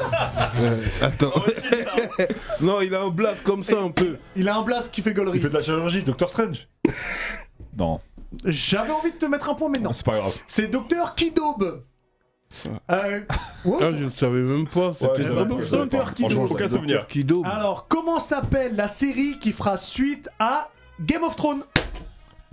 Attends. Oh, si, ça. Non, il a un blast comme ça un peu. Il a un blast qui fait Il gaulerie. fait de la chirurgie, Doctor Strange. Non, J'avais envie de te mettre un point, mais non. c'est pas grave. C'est docteur Kidobe. Ouais, Ah, je le savais même pas. C'était je vraiment l'avais ça. pas. Docteur Kido. Franchement, Aucun souvenir. Kido. Alors, comment s'appelle la série qui fera suite à Game of Thrones?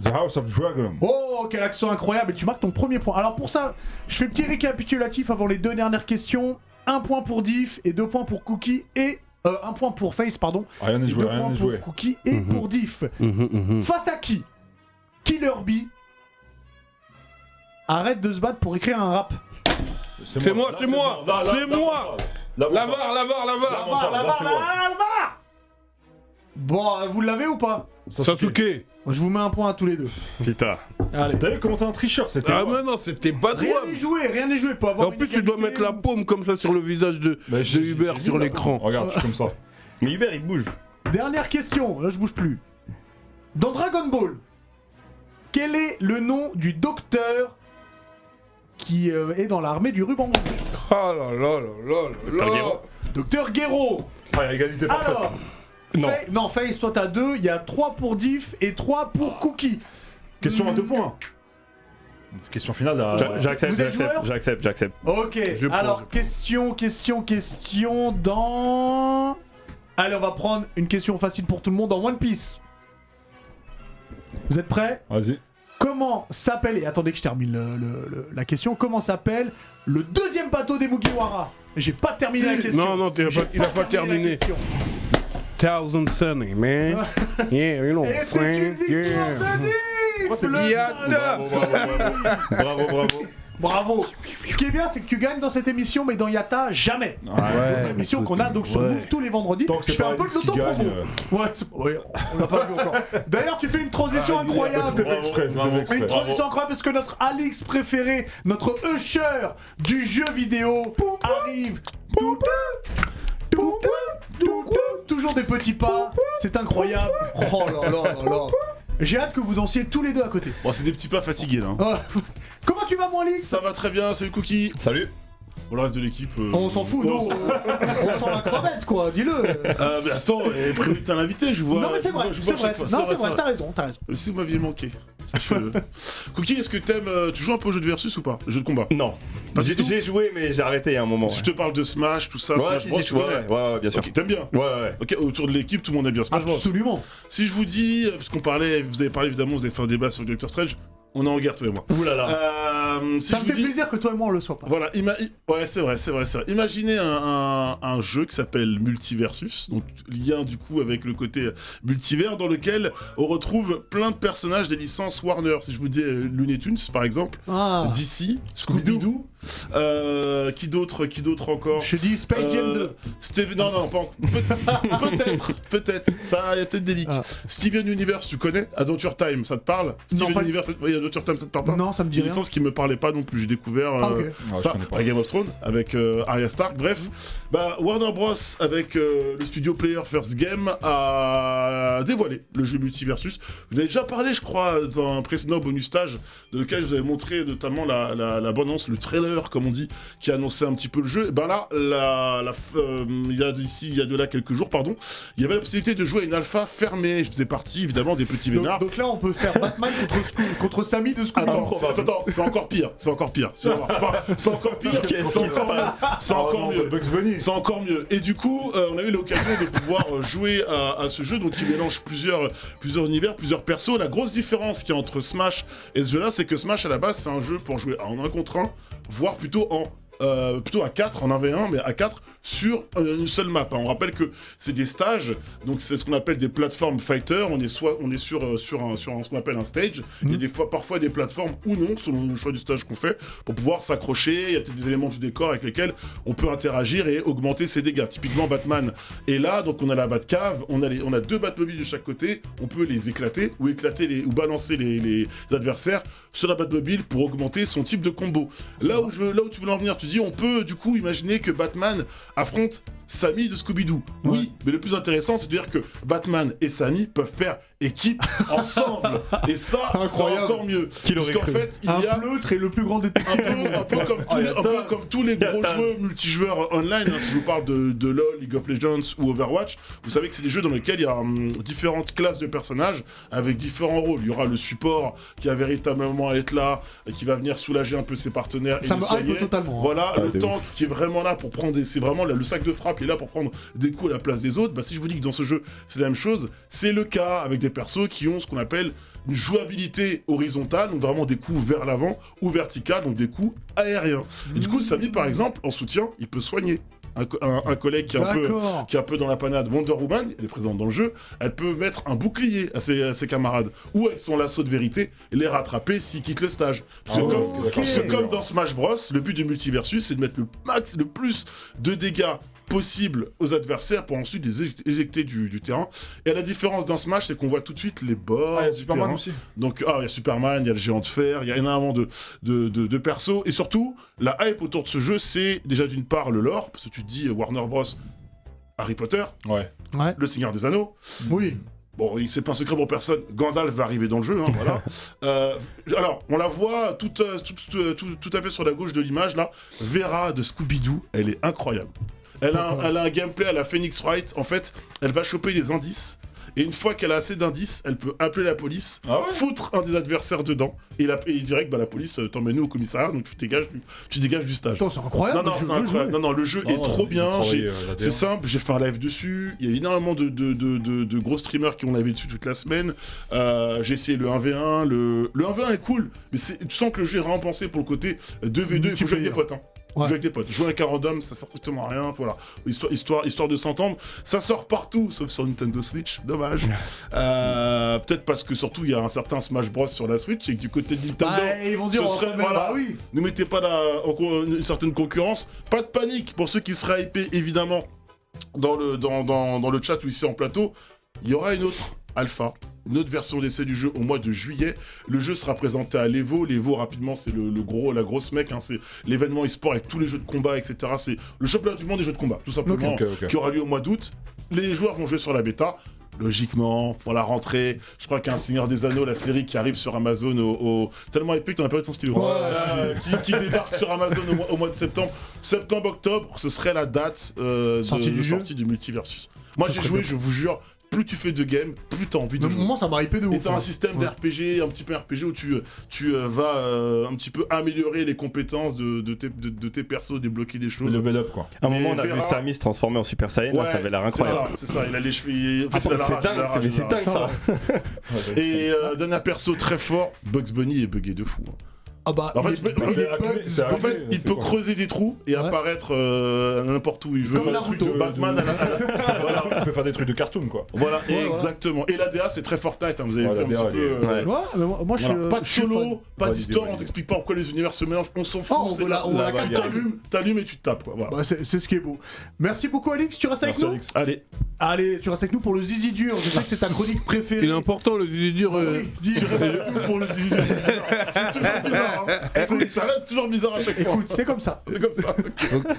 The House of Dragon. Oh, quel accent incroyable, et tu marques ton premier point. Alors pour ça, je fais petit récapitulatif avant les deux dernières questions. 1 point pour Diff et 2 points pour Cookie et... 1 point pour Face, pardon. Rien n'est Et joué, 2 rien points n'est pour joué. Cookie et pour Diff. Face à qui Killer Bee arrête de se battre pour écrire un rap. C'est moi, Là, c'est moi. Là, là, C'est là, moi. là, La VAR. Là, c'est moi. Bon, vous l'avez ou pas? Sasuke. Je vous mets un point à tous les deux. Putain. Allez. T'as vu comment t'es un tricheur, c'était Ah, moi. mais non, c'était pas de Rien Wam. n'est joué pour Et avoir en une plus, tu dois égalité. mettre la paume comme ça sur le visage de Mais j'ai- Hubert j'ai sur vu, là. l'écran. Regarde, je suis comme ça. Mais Hubert il bouge. Dernière question, là je bouge plus. Dans Dragon Ball, quel est le nom du docteur qui est dans l'armée du ruban rouge? Ah là là là là là. Gero. Docteur Gero. Ah, il y a égalité parfaite. Alors, Non. non, Face, toi t'as 2, il y a 3 pour Diff et 3 pour Cookie. Question à 2 points. Question finale à. J'accepte, Vous êtes joueur j'accepte. Ok, Je prends, alors je question dans... Allez, on va prendre une question facile pour tout le monde dans One Piece. Vous êtes prêts? Vas-y. Comment s'appelle, et attendez que je termine la question, comment s'appelle le deuxième bateau des Mugiwara? J'ai pas terminé la question. Non, non, il a pas terminé. la question. Thousand Sunny, man. Yeah, you know, Et c'est une victoire de Diff, le Yada. Bravo. Bravo. Ce qui est bien, c'est que tu gagnes dans cette émission, mais dans Yata, jamais. Ouais, Une émission qu'on a donc sur ouais. Move tous les vendredis. Tant que Je c'est fais pas un peu Alex de qui l'auto-promo. gagne. Ouais, on l'a pas vu encore. D'ailleurs, tu fais une transition incroyable. C'était fait exprès, c'était fait exprès. Une transition incroyable parce que notre Alix préféré, notre usher du jeu vidéo arrive. Toujours des petits pas, c'est incroyable. Oh là là là là. J'ai hâte que vous dansiez tous les deux à côté. Bon, c'est des petits pas fatigués là. hein. Ah. Comment tu vas, mon Alix? Ça va très bien, c'est le cookie. Salut. Pour le reste de l'équipe. On s'en fout, bon, nous. On s'en la crevette, quoi, dis-le. Mais attends, priorité à l'invité, je vois. Non, mais c'est je vrai, vois- je c'est vois vrai. chaque fois. Non, c'est vrai, t'as raison, t'as raison. Si vous m'aviez manqué. Cookie, est-ce que t'aimes. Tu joues un peu au jeu de versus ou pas? Jeu de combat. Non. Pas du tout. J'ai joué mais j'ai arrêté il y a un moment. Si je te parle de Smash, tout ça, Ouais, Smash si, Bros, si, tu ouais, connais. ouais, bien sûr. Ok, t'aimes bien. Ouais. Ok, autour de l'équipe, tout le monde aime bien Smash Bros. Absolument. Si je vous dis, parce qu'on parlait, vous avez parlé évidemment, vous avez fait un débat sur le Doctor Strange, on est en guerre, toi et moi. Ouh là là. Si Ça je me vous fait dis- plaisir que toi et moi on le soit pas. Voilà, ouais, c'est vrai. Imaginez un jeu qui s'appelle Multiversus, donc lien du coup avec le côté multivers, dans lequel on retrouve plein de personnages des licences Warner. Si je vous dis Looney Tunes par exemple, Ah. DC, Scooby-Doo, Qui d'autre encore? Je dis Space Jam 2. Non, pas peut-être. Ça, il y a peut-être des leaks. Ah. Steven Universe, tu connais? Adventure Time, ça te parle? Steven pas- Universe, Adventure Time, ça te parle pas? Non, ça me dit Une rien. licence qui me parlait pas non plus. J'ai découvert Ah, ok. je ça connais pas. à Game of Thrones avec Arya Stark. Bref, Warner Bros avec le studio Player First Game a dévoilé le jeu Multiversus. Vous avez déjà parlé, je crois, dans un précédent bonus stage, dans lequel je vous avais montré notamment la bande-annonce, le trailer, comme on dit, qui annonçait un petit peu le jeu. Là, il y a de là quelques jours, il y avait la possibilité de jouer à une alpha fermée. Je faisais partie, évidemment, des petits vénards. Donc là, on peut faire Batman contre Samy de Scooby. Attends, c'est encore pire. Tu vas voir, c'est encore pire. C'est encore mieux. Bugs Bunny. C'est encore mieux. Et du coup, on a eu l'occasion de pouvoir jouer à ce jeu, donc qui mélange plusieurs univers, plusieurs persos. La grosse différence qu'il y a entre Smash et ce jeu-là, c'est que Smash à la base, c'est un jeu pour jouer en 1 contre 1, voire plutôt à 4, en 1v1, mais à 4 sur une seule map. On rappelle que c'est des stages, donc c'est ce qu'on appelle des plateformes fighter. On est sur ce qu'on appelle un stage. Il y a parfois des plateformes ou non, selon le choix du stage qu'on fait, pour pouvoir s'accrocher. Il y a peut-être des éléments du décor avec lesquels on peut interagir et augmenter ses dégâts. Typiquement, Batman est là, donc on a la Batcave, on a 2 Batmobiles de chaque côté. On peut les éclater ou balancer les adversaires sur la Batmobile pour augmenter son type de combo. Là où tu voulais en venir, tu dis on peut du coup imaginer que Batman affronte Sammy de Scooby-Doo. Oui, mais le plus intéressant, c'est de dire que Batman et Sammy peuvent faire équipe ensemble. Et ça, c'est Incroyable. encore mieux. Qui l'aurait Parce qu'en cru. fait, il Un y a pleutre et le plus grand détective. un peu comme tous les gros jeux multijoueurs online, si je vous parle de LoL, League of Legends ou Overwatch, vous savez que c'est des jeux dans lesquels il y a différentes classes de personnages avec différents rôles. Il y aura le support qui va véritablement être là, et qui va venir soulager un peu ses partenaires. Ça et me les soigner. hype totalement. Voilà, le de tank qui est vraiment là pour prendre c'est vraiment le sac de frappe, il est là pour prendre des coups à la place des autres. Si je vous dis que dans ce jeu, c'est la même chose, c'est le cas avec des persos qui ont ce qu'on appelle une jouabilité horizontale, donc vraiment des coups vers l'avant, ou verticale, donc des coups aériens. Et du coup, Samy, par exemple, en soutien, il peut soigner. Un collègue qui est un peu dans la panade, Wonder Woman, elle est présente dans le jeu, elle peut mettre un bouclier à ses camarades, ou avec son lasso de vérité, les rattraper s'ils quittent le stage. Parce que comme dans Smash Bros, le but du multiversus, c'est de mettre le plus de dégâts possible aux adversaires pour ensuite les éjecter du terrain. Et à la différence d'un Smash, c'est qu'on voit tout de suite les bords Ah, il y a du Superman terrain. aussi. Donc, il y a Superman, il y a le géant de fer, il y a énormément de persos. Et surtout, la hype autour de ce jeu, c'est déjà d'une part le lore, parce que tu te dis Warner Bros, Harry Potter, Ouais. Le Seigneur des Anneaux. Oui. Bon, c'est pas un secret pour personne, Gandalf va arriver dans le jeu, voilà. Alors, on la voit tout à fait sur la gauche de l'image, là. Vera de Scooby-Doo, elle est incroyable. Elle a un gameplay à la Phoenix Wright. En fait, elle va choper des indices. Et une fois qu'elle a assez d'indices, elle peut appeler la police, foutre un des adversaires dedans. Et direct, la police t'emmène au commissariat, donc tu dégages du stage. Attends, c'est incroyable. C'est incroyable. Non, le jeu est trop bien. C'est ça. simple, j'ai fait un live dessus. Il y a énormément de gros streamers qui ont live dessus toute la semaine. J'ai essayé le 1v1. Le 1v1 est cool, mais tu sens que le jeu est vraiment pensé pour le côté 2v2. Il faut jouer avec des potes. Ouais. Jouer avec des potes. Jouer avec un random, ça sert strictement à rien. Voilà. Histoire de s'entendre. Ça sort partout, sauf sur Nintendo Switch. Dommage. Peut-être parce que surtout il y a un certain Smash Bros sur la Switch et que du côté de Nintendo, Ils vont dire, ce serait, oui. ne mettez pas une certaine concurrence. Pas de panique pour ceux qui seraient hypés, évidemment, dans le chat ou ici en plateau. Il y aura une autre alpha, une autre version d'essai du jeu au mois de juillet. Le jeu sera présenté à l'Evo. L'Evo, rapidement, c'est la grosse mec. C'est l'événement e-sport avec tous les jeux de combat, etc. C'est le championnat du monde des jeux de combat, tout simplement, Ok. qui aura lieu au mois d'août. Les joueurs vont jouer sur la bêta. Logiquement, pour la rentrée, je crois qu'il y a un Seigneur des Anneaux, la série qui arrive sur Amazon tellement épais que t'en as pas eu ton stylo. Qui débarque sur Amazon au mois de septembre. Septembre-octobre, ce serait la date de sortie du Multiversus. Moi j'ai joué, je vous jure, plus tu fais de games, plus t'as envie de jouer. Moi, ça m'a hypé de ouf. Et t'as un système d'RPG, un petit peu RPG où tu vas un petit peu améliorer les compétences de tes persos, débloquer des choses. Level up, quoi. À un moment, on a Vera- vu Sammy se transformer en Super Saiyan, là, ça avait l'air incroyable. C'est ça, il a les cheveux. C'est dingue ça. Et d'un perso très fort, Bugs Bunny est buggé de fou. Ah bah, En fait, il tu peux- est- c'est il est accumé, bug. c'est En fait, accumé, il c'est peut quoi creuser des trous et Ouais. apparaître n'importe où il veut. Comme Un Naruto. truc de Batman à la. Voilà. Il peut faire des trucs de cartoon, quoi. Voilà, Ouais, exactement. Et la DA, c'est très Fortnite, hein, vous avez Ouais, vu un la petit DA, peu. Ouais. Ouais, mais moi Voilà. je. Pas de je suis fan. solo, pas Ouais, d'histoire, l'idée, on t'explique pas pourquoi les univers se mélangent, on s'en fout. Oh, c'est on là. la bagarre. T'allumes et tu te tapes, quoi. Voilà. Bah, c'est ce qui est beau. Merci beaucoup, Alix. Tu restes avec Merci, nous Alex. Allez, Allez, tu restes avec nous pour le Zizi dur. Je sais que c'est ta chronique préférée. Il est important le zizi dur. Oui, dis. tu restes avec nous pour le zizi. C'est toujours bizarre, hein. Ça reste toujours bizarre à chaque fois. Écoute, c'est comme ça. C'est comme ça.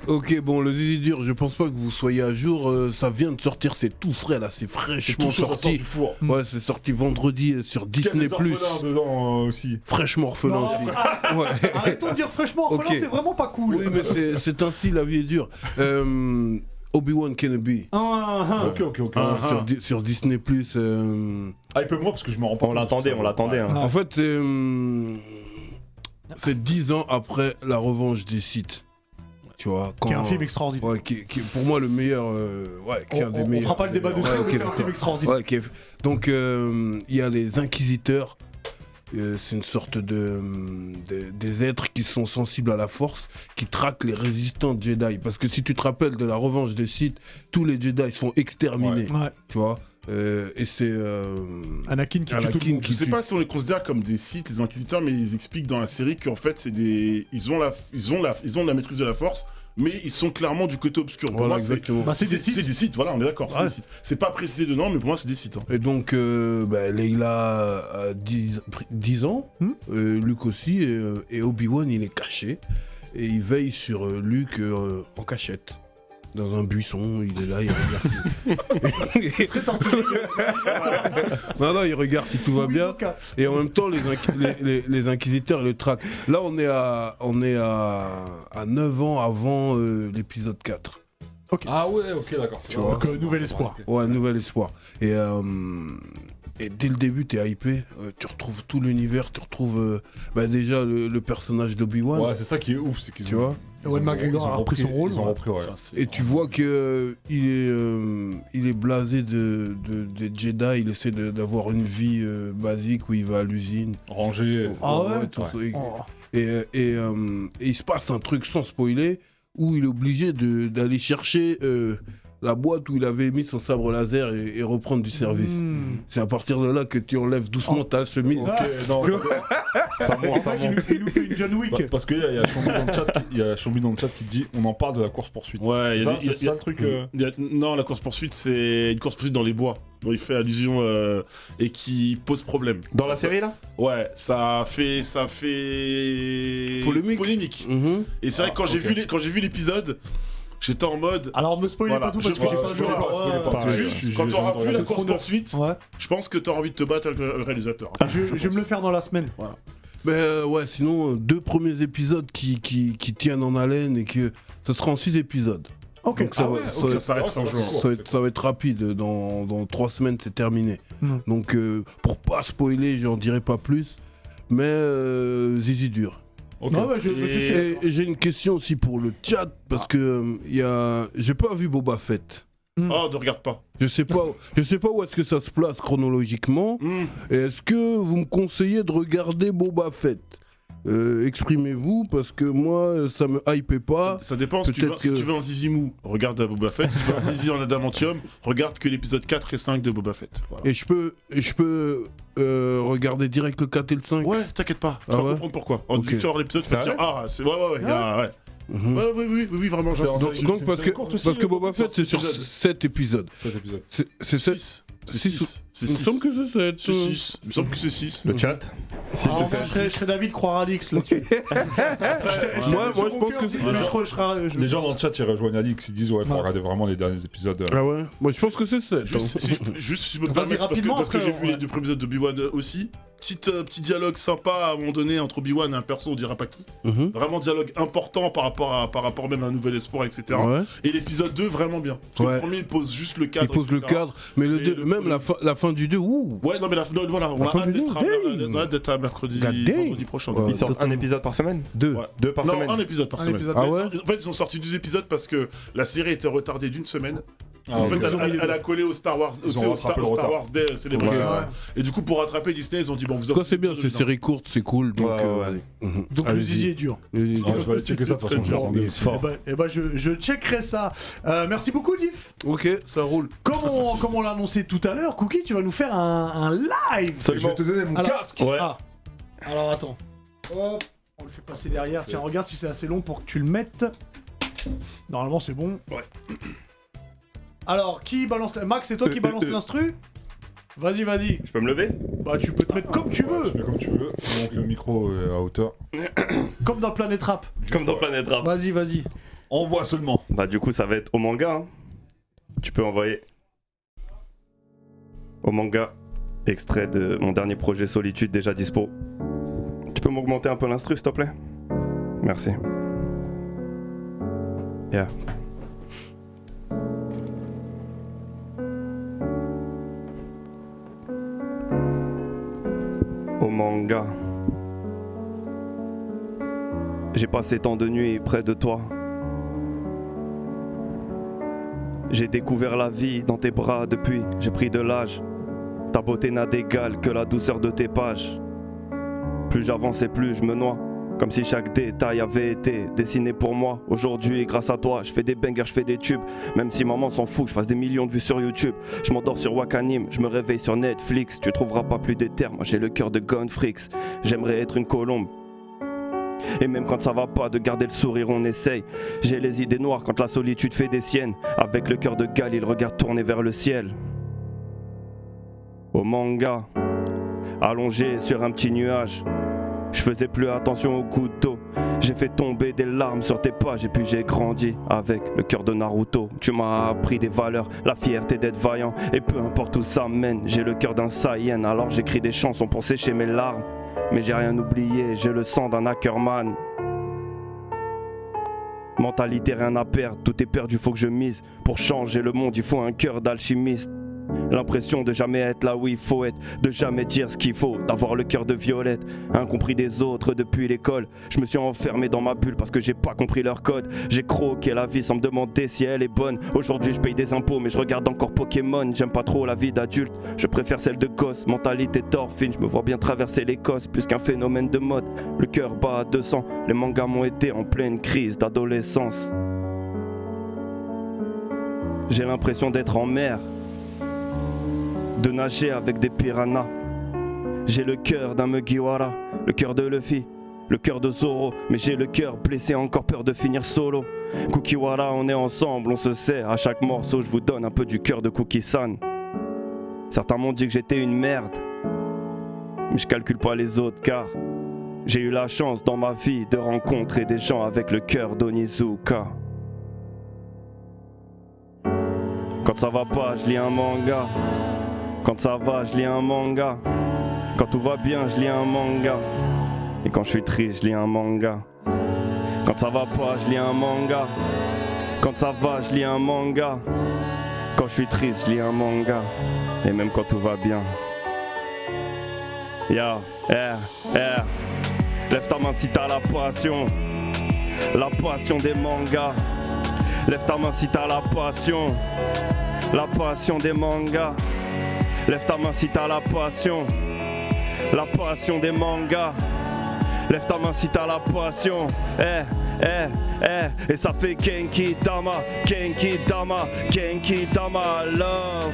Ok, bon, le zizi dur, je pense pas que vous soyez à jour. Ça vient de sortir, c'est tout frais là, c'est fraîchement Tout chaud, ça sort sorti. du four. Ouais, c'est sorti vendredi sur Il y a Disney+. des orphelins dedans aussi. Fraîchement orphelin Non, aussi. Ouais. Arrêtons de dire fraîchement orphelin, Ok. c'est vraiment pas cool. Oui, mais c'est ainsi, la vie est dure. Obi-Wan Kenobi. Ok. Sur Disney+. Hype-moi parce que je me rends pas On compte l'attendait, de ça. on l'attendait. hein. Ouais. En fait, c'est 10 ans après La Revanche des Sith. Tu vois, Qui est un film extraordinaire. Ouais, qui est pour moi le meilleur. Qui est un des On meilleurs. fera pas le débat dessus, Ouais, mais ok, c'est un film extraordinaire. Ouais, donc il y a les inquisiteurs. C'est une sorte des êtres qui sont sensibles à la force, qui traquent les résistants Jedi. Parce que si tu te rappelles de La Revanche des Sith, tous les Jedi sont exterminés. Ouais. Tu vois. Et c'est Anakin qui tue tout le Anakin monde. qui Je sais tue. pas si on les considère comme des Sith, les inquisiteurs, mais ils expliquent dans la série qu'en fait, c'est des. Ils ont la maîtrise de la force, mais ils sont clairement du côté obscur. Pour Voilà, moi, c'est. exactement. Bah, c'est des C'est Sith. des sites, voilà, on est d'accord, c'est Ouais. des sites. C'est pas précisé dedans, mais pour moi, c'est des sites. Hein. Et donc, Leila a 10 ans, Luke aussi, et Obi-Wan, il est caché. Et il veille sur Luke en cachette. Dans un buisson, il est là, il regarde. C'est très torturé. Non, il regarde si tout va Oui, bien. Zoka. Et en même temps, les inquisiteurs le traquent. Là, on est à 9 ans avant l'épisode 4. Ah ouais, ok, d'accord. Tu vois. Donc, nouvel espoir. Ouais, nouvel espoir. Et dès le début, t'es hypé. Tu retrouves tout l'univers. Tu retrouves déjà le personnage d'Obi-Wan. Ouais, c'est ça qui est ouf, c'est qu'ils Tu ont- vois. ils Ewan ont- McGregor ils ont a repris son rôle, Ils ont ouais. repris, ouais. Et tu vois que il est blasé des Jedi. Il essaie d'avoir une vie basique où il va à l'usine. Rangé. Ah ouais tout ça. Oh. Et il se passe un truc sans spoiler où il est obligé d'aller chercher la boîte où il avait mis son sabre laser et reprendre du service. Hmm. C'est à partir de là que tu enlèves doucement ta chemise. Ah. Ok, non, Ça monte, En ça fait, il monte. nous fait une John Wick. parce qu'il y a Chambi dans le chat, il y a Chambi dans le chat qui dit on en parle de la course poursuite. Ouais, C'est ça le truc. Non, la course-poursuite, c'est une course-poursuite dans les bois, dont il fait allusion et qui pose problème. Dans la série là Ouais, ça fait Polémique. Mhm. Et c'est vrai que quand j'ai vu l'épisode, j'étais en mode. Alors, me spoilez Voilà, pas tout parce je que j'ai pense- pas je joué. spoil pas, Ouais, spoil pas. ouais. Juste, quand t'auras vu la course-poursuite, Ouais. je pense que t'auras envie de te battre avec le réalisateur. Je vais me le faire dans la semaine. Mais ouais, sinon, 2 premiers épisodes qui tiennent en haleine et que ce sera en 6 épisodes. Ok. Donc ça, Ah va, ouais, ça, ok, ça s'arrête un jour. ça va être rapide. Dans 3 semaines, c'est terminé. Mm. Donc, pour pas spoiler, j'en dirai pas plus. Mais zizi dur. Ok. Ouais, ouais, je sais. Et j'ai une question aussi pour le chat parce que j'ai pas vu Boba Fett. Oh, ne regarde pas. Je sais pas où est-ce que ça se place chronologiquement. Et est-ce que vous me conseillez de regarder Boba Fett? Exprimez-vous parce que moi ça me hype pas. Ça dépend, si tu Peut-être veux, que- si tu veux un zizi mou, regarde Boba Fett. Si tu veux un zizi en adamantium, regarde que l'épisode 4 et 5 de Boba Fett. Voilà. Et je peux regarder direct le 4 et le 5. Ouais, t'inquiète pas, tu Ah vas ouais comprendre pourquoi. En Ok. tu vas voir l'épisode, tu vas te dire, ah, c'est. Ouais, il y a- ouais. Mhm. Oui, vraiment, j'insiste Donc, dessus. Donc c'est parce une que, courte aussi, parce que le- Boba Fett c'est sur épisodes. 7 épisodes. Cet épisode. C'est 7. 6. C'est Six 6. C'est Il me 6. semble que c'est 7. C'est 6. Il me semble que c'est 6. Le chat 6 Alors, ou moi, 7 je serais d'avis de croire Alix là-dessus. Moi je pense que c'est Les gens dans le chat ils rejoignent Alix, ils disent ouais, faut Ouais. regarder vraiment les derniers épisodes. Ah ouais. Moi je pense que c'est 7. Juste si je peux me Vas-y, permettre, rapidement, parce que j'ai après, vu ouais. les 2 premiers épisodes d'Obi-Wan aussi. Petit dialogue sympa à un moment donné entre Obi-Wan et un perso, on dira pas qui. Mhm. Vraiment dialogue important par rapport même à un nouvel espoir, etc. Ouais. Et l'épisode 2, vraiment bien. Parce que Ouais. le premier, il pose juste le cadre. Il pose le etc. cadre, mais Et le même premier- la fin du 2, ouh. Ouais, non, mais voilà, on La a fin hâte du d'être jour, à, damn. on a hâte d'être à mercredi, God damn. vendredi prochain. Ouais. Ils sortent un totalement. épisode par semaine 2. Ouais. 2 par Non, semaine un épisode par Un semaine. épisode. Ah Mais ouais En fait, ils ont sorti 12 épisodes parce que la série était retardée d'une semaine. Ah, En fait, ok. elle a collé au Star Wars, Ils ont au Star rattrapé le retard. Wars Day célébré. Ouais. Et du coup, pour rattraper Disney, ils ont dit bon, vous Quoi, c'est bien, c'est série courte, c'est cool. Donc, Ouais, ouais. allez. Donc le Allez-y. zizi est dur. Allez-y. Ouais, je vais aller checker ça de toute façon, je l'attendais aussi. Eh ben, je checkerai ça. Merci beaucoup, Diff. Ok, ça roule. Comme on l'a annoncé tout à l'heure, Cookie, tu vas nous faire un live. Je vais te donner mon Alors- casque. Ouais. Ah. Alors attends. Hop, on le fait passer derrière. Tiens, regarde si c'est assez long pour que tu le mettes. Normalement, c'est bon. Ouais. Alors, qui balance Max, c'est toi qui balance l'instru. Vas-y, vas-y. Je peux me lever? Bah, tu peux te mettre comme tu Ouais, veux. tu mets comme tu veux. Donc le micro est à hauteur. Comme dans Planet Rap. Comme dans Planète Rap. Vas-y, vas-y. Envoie seulement. Bah du coup ça va être au manga. Hein. Tu peux envoyer au manga extrait de mon dernier projet Solitude déjà dispo. Tu peux m'augmenter un peu l'instru s'il te plaît? Merci. Yeah. Au manga. J'ai passé tant de nuits près de toi. J'ai découvert la vie dans tes bras depuis, j'ai pris de l'âge. Ta beauté n'a d'égal que la douceur de tes pages. Plus j'avance et plus je me noie, comme si chaque détail avait été dessiné pour moi. Aujourd'hui, grâce à toi, je fais des bangers, je fais des tubes. Même si maman s'en fout, je fasse des millions de vues sur YouTube. Je m'endors sur Wakanim, je me réveille sur Netflix. Tu trouveras pas plus d'éther, moi j'ai le cœur de Gunfrix. J'aimerais être une colombe. Et même quand ça va pas, de garder le sourire, on essaye. J'ai les idées noires quand la solitude fait des siennes. Avec le cœur de Galil, le regard tourné vers le ciel. Au manga, allongé sur un petit nuage. Je faisais plus attention aux gouttes d'eau. J'ai fait tomber des larmes sur tes pages et puis j'ai grandi avec le cœur de Naruto. Tu m'as appris des valeurs, la fierté d'être vaillant. Et peu importe où ça mène, j'ai le cœur d'un Saiyan. Alors j'écris des chansons pour sécher mes larmes. Mais j'ai rien oublié, j'ai le sang d'un hackerman. Mentalité, rien à perdre, tout est perdu, faut que je mise. Pour changer le monde, il faut un cœur d'alchimiste. L'impression de jamais être là où il faut être, de jamais dire ce qu'il faut, d'avoir le cœur de Violette, incompris des autres depuis l'école. Je me suis enfermé dans ma bulle parce que j'ai pas compris leur code. J'ai croqué la vie sans me demander si elle est bonne. Aujourd'hui je paye des impôts mais je regarde encore Pokémon. J'aime pas trop la vie d'adulte, je préfère celle de gosse. Mentalité d'orphine, je me vois bien traverser l'Écosse plus qu'un phénomène de mode. Le cœur bat à 200, les mangas m'ont aidé en pleine crise d'adolescence. J'ai l'impression d'être en mer, de nager avec des piranhas. J'ai le cœur d'un Mugiwara, le cœur de Luffy, le cœur de Zoro, mais j'ai le cœur blessé, encore peur de finir solo. Kukiwara, on est ensemble, on se sait, à chaque morceau je vous donne un peu du cœur de Cookie-san. Certains m'ont dit que j'étais une merde, mais je calcule pas les autres car j'ai eu la chance dans ma vie de rencontrer des gens avec le cœur d'Onizuka. Quand ça va pas, je lis un manga. Quand ça va, je lis un manga. Quand tout va bien, je lis un manga. Et quand je suis triste, je lis un manga. Quand ça va pas, je lis un manga. Quand ça va, je lis un manga. Quand je suis triste, je lis un manga. Et même quand tout va bien. Ya, lève ta main si t'as la passion. La passion des mangas. Lève ta main si t'as la passion. La passion des mangas. Lève ta main si t'as la passion. La passion des mangas. Lève ta main si t'as la passion. Et ça fait Genki Dama, Genki Dama, Genki Dama love.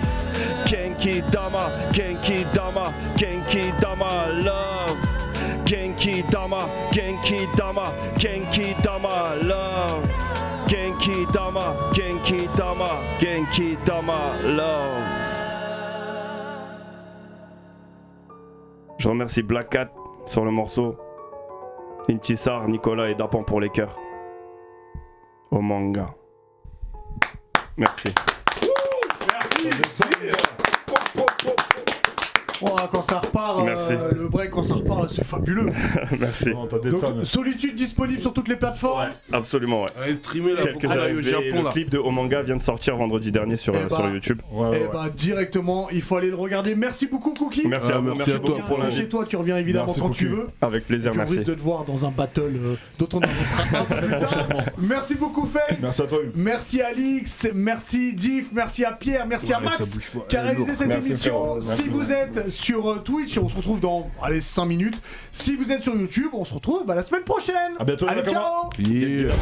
Genki Dama, Genki Dama, Genki Dama love. Genki Dama, Genki Dama, Genki Dama love. Genki Dama, Genki Dama, Genki Dama love. Je remercie Black Cat sur le morceau, Intisar, Nicolas et Dapan pour les cœurs. Au manga. Merci. Oh, quand ça repart, Merci. le break, quand ça repart, c'est fabuleux. Merci. Non, t'as d'être Donc, ça, mais- Solitude disponible sur toutes les plateformes. Ouais, absolument, ouais. Allez, streamer là, faut Quelques qu'on aille au arrivées, Japon le là. clip de Omanga vient de sortir vendredi dernier sur, Eh bah, sur YouTube. Ouais, Et ouais, ouais. bah directement, il faut aller le regarder. Merci beaucoup Cookie. Merci à vous, merci merci à toi. beaucoup pour Chez l'invite. toi, tu reviens évidemment Merci, quand Cookie. tu veux. Avec plaisir, Et puis on merci. risque de te voir dans un battle dont on avancera un peu plus tard. Merci beaucoup Face. Merci à toi, Hugues. Merci Alix, merci Diff, merci à Pierre, merci à Ouais, Max ça bouge pas. qui a Elle est réalisé lourde. cette Merci, émission. frérot. Si Merci. vous êtes sur Twitch, on se retrouve dans 5 minutes. Si vous êtes sur YouTube, on se retrouve la semaine prochaine. À bientôt, les Allez, Nakama. ciao. Yeah.